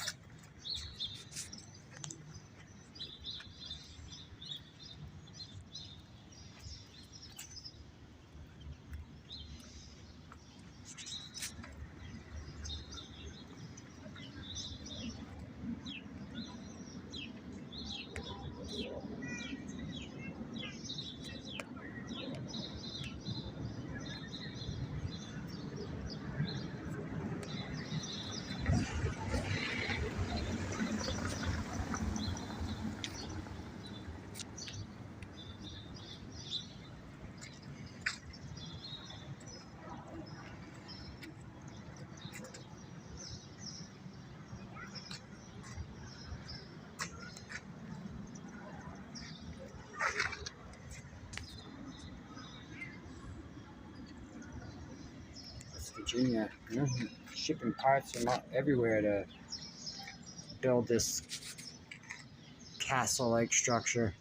West Virginia, you know, shipping parts from everywhere to build this castle-like structure.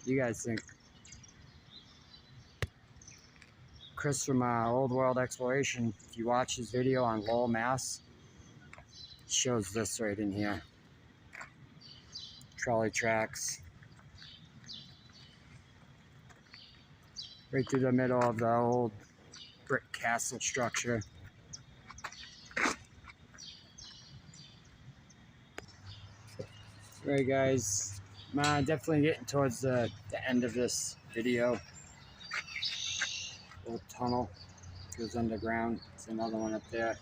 You guys think Chris from Old World Exploration. If you watch his video on Lowell, Mass, it shows this right in here. Trolley tracks. Right through the middle of the old brick castle structure. Alright guys, I'm definitely getting towards the end of this video. Little tunnel goes underground. There's another one up there.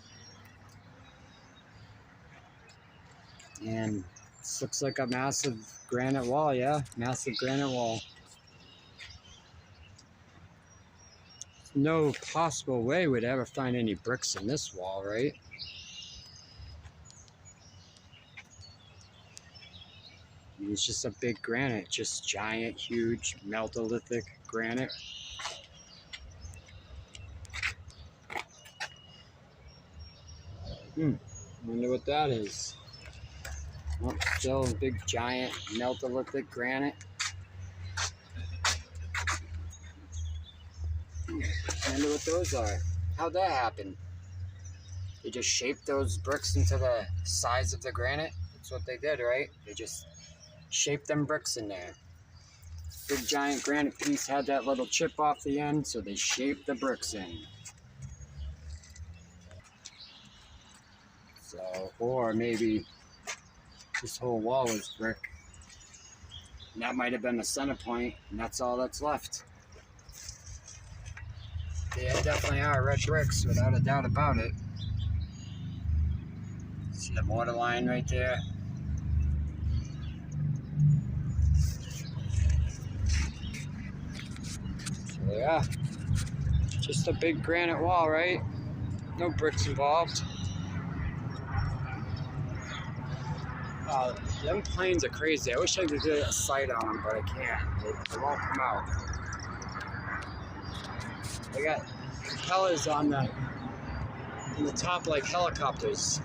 And this looks like a massive granite wall, yeah? Massive granite wall. No possible way we'd ever find any bricks in this wall, right? I mean, it's just a big granite, just giant, huge, meltolithic granite. Wonder what that is. Oh, still a big, giant, meltolithic granite. Wonder what those are. How'd that happen? They just shaped those bricks into the size of the granite? That's what they did, right? They just shaped them bricks in there. Big giant granite piece had that little chip off the end, so they shaped the bricks in. So, or maybe this whole wall is brick. And that might have been the center point, and that's all that's left. They definitely are red bricks, without a doubt about it. See the mortar line right there? So yeah, just a big granite wall, right? No bricks involved. Them planes are crazy. I wish I could get a sight on them, but I can't. They won't come out. They got propellers on the top like helicopters.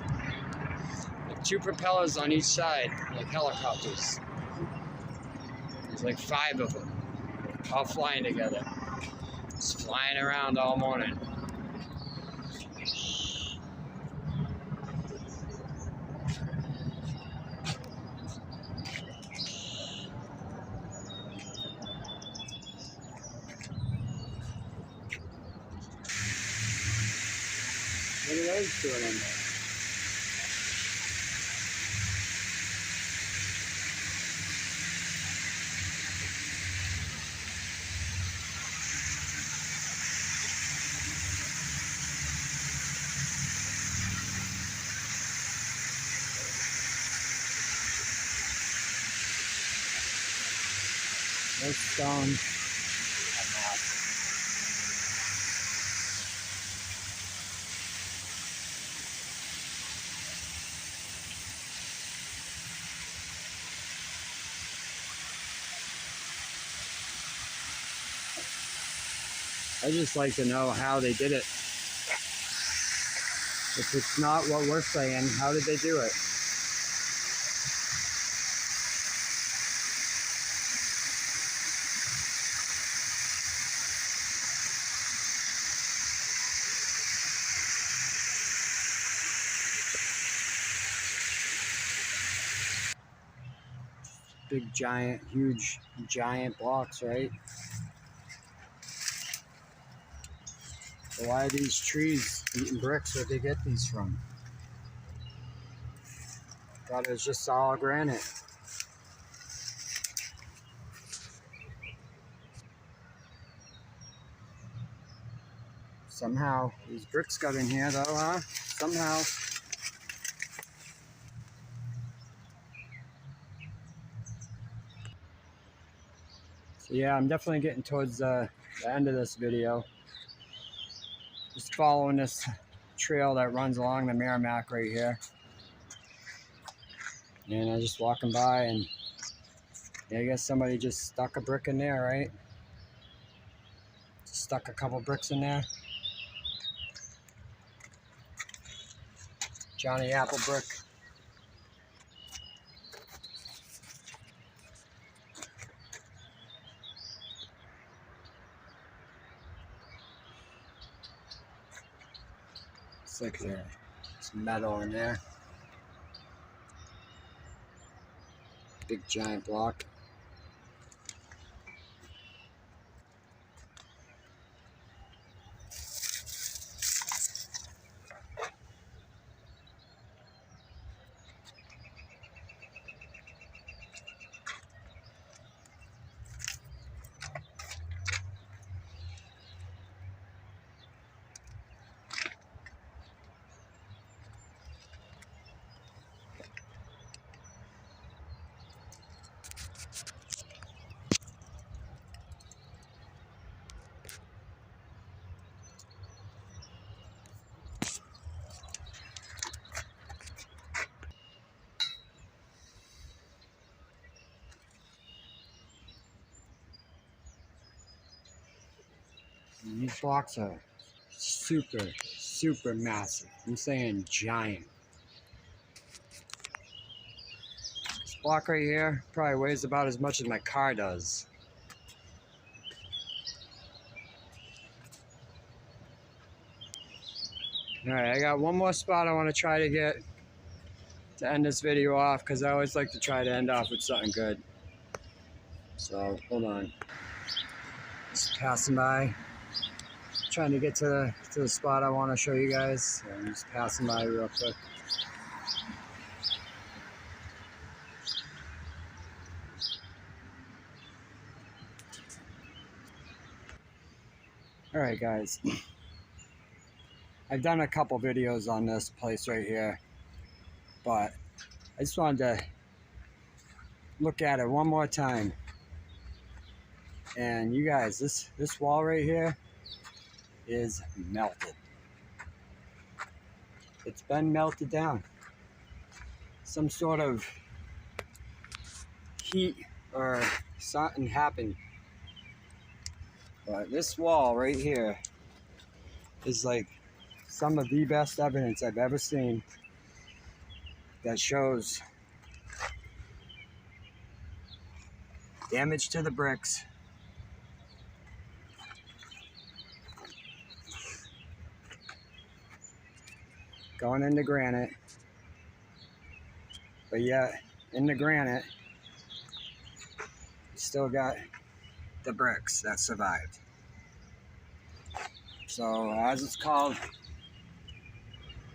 Like 2 propellers on each side, like helicopters. There's like 5 of them, all flying together. Just flying around all morning. What are those doing in there? Those stones. I just like to know how they did it. If it's not what we're saying, how did they do it? Big, giant, huge, giant blocks, right? So why are these trees eating bricks? Where'd they get these from? Thought it was just all granite. Somehow these bricks got in here though, huh? Somehow. So yeah, I'm definitely getting towards the end of this video. Just following this trail that runs along the Merrimack right here. And I just walking by and yeah, I guess somebody just stuck a brick in there, right? Just stuck a couple bricks in there. Johnny Apple brick. Looks like there's metal in there. Big giant block. And these blocks are super massive. I'm saying giant. This block right here probably weighs about as much as my car does. Alright, I got one more spot I want to try to get to end this video off, because I always like to try to end off with something good. So, hold on. Just passing by. Trying to get to the spot I want to show you guys. So I'm just passing by real quick. Alright guys, I've done a couple videos on this place right here, but I just wanted to look at it one more time. And you guys, this wall right here is melted. It's been melted down. Some sort of heat or something happened. But this wall right here is like some of the best evidence I've ever seen that shows damage to the bricks, going into granite, but yet in the granite you still got the bricks that survived. So as it's called,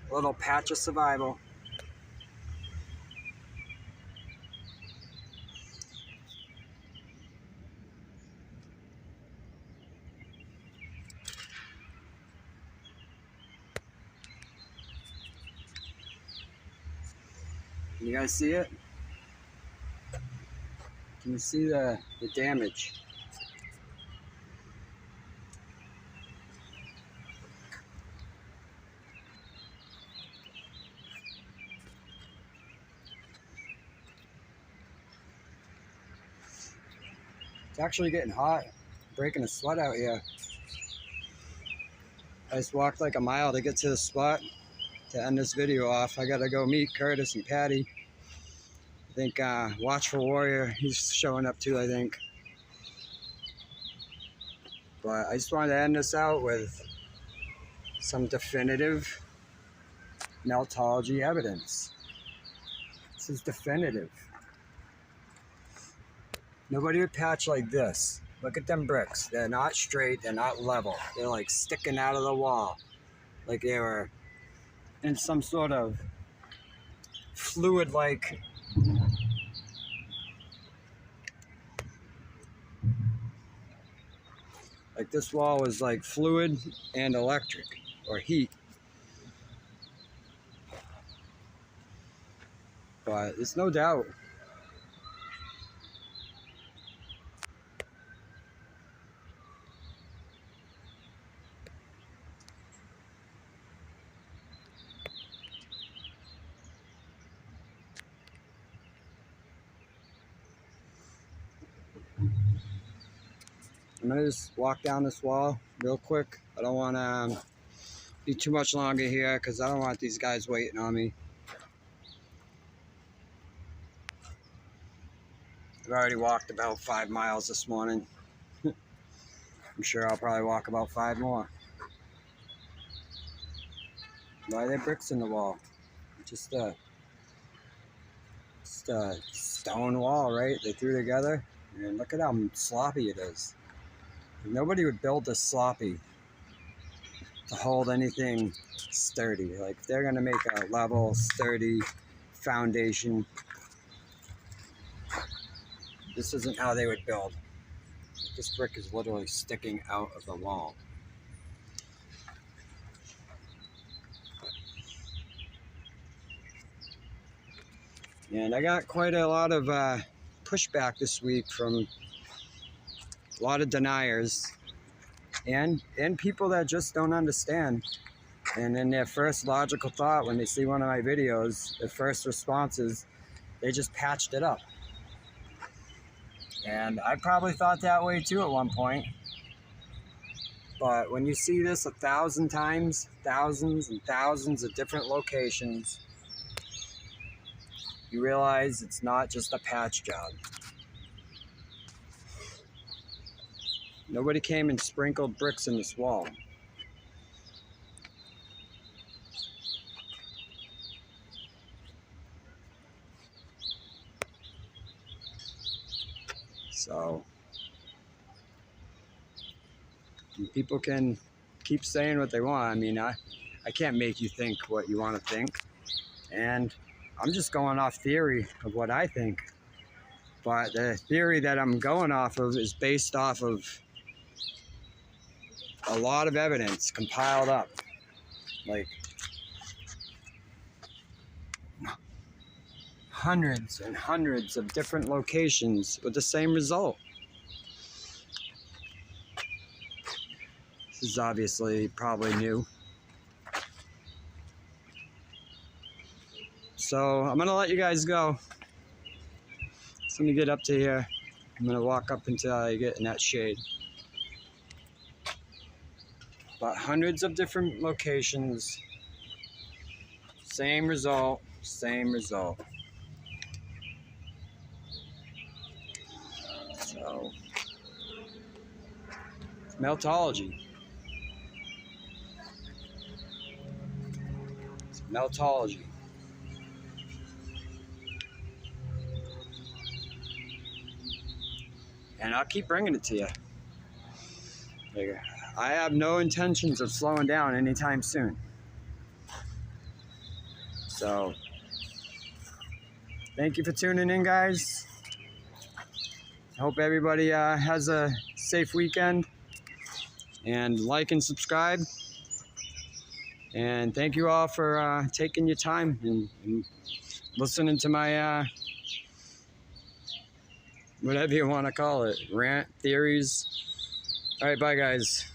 a little patch of survival. Can you guys see it? Can you see the damage? It's actually getting hot, breaking a sweat out here. I just walked like a mile to get to the spot to end this video off. I gotta go meet Curtis and Patty. I think Watchful Warrior, he's showing up too, I think. But I just wanted to end this out with some definitive meltology evidence. This is definitive. Nobody would patch like this. Look at them bricks. They're not straight, they're not level. They're like sticking out of the wall. Like they were in some sort of fluid like this wall was like fluid and electric or heat. But there's no doubt I'm gonna just walk down this wall real quick. I don't want to be too much longer here because I don't want these guys waiting on me. I've already walked about 5 miles this morning. I'm sure I'll probably walk about 5 more. Why are there bricks in the wall? Just a stone wall, right? They threw together. And look at how sloppy it is. Nobody would build this sloppy to hold anything sturdy. Like, if they're gonna make a level, sturdy foundation, this isn't how they would build. This brick is literally sticking out of the wall. And I got quite a lot of pushback this week from a lot of deniers and people that just don't understand. And in their first logical thought, when they see one of my videos, their first response is they just patched it up. And I probably thought that way too at one point. But when you see this 1,000 times, thousands and thousands of different locations, you realize it's not just a patch job. Nobody came and sprinkled bricks in this wall. So people can keep saying what they want. I mean, I can't make you think what you want to think. And I'm just going off theory of what I think. But the theory that I'm going off of is based off of a lot of evidence compiled up. Like hundreds and hundreds of different locations with the same result. This is obviously probably new. So I'm gonna let you guys go. So let me get up to here. I'm gonna walk up until I get in that shade. But hundreds of different locations, same result, same result. So it's meltology. It's meltology. And I'll keep bringing it to you. Like, I have no intentions of slowing down anytime soon. So, thank you for tuning in, guys. I hope everybody has a safe weekend. And like and subscribe. And thank you all for taking your time and listening to my, whatever you want to call it, rant, theories. All right, bye, guys.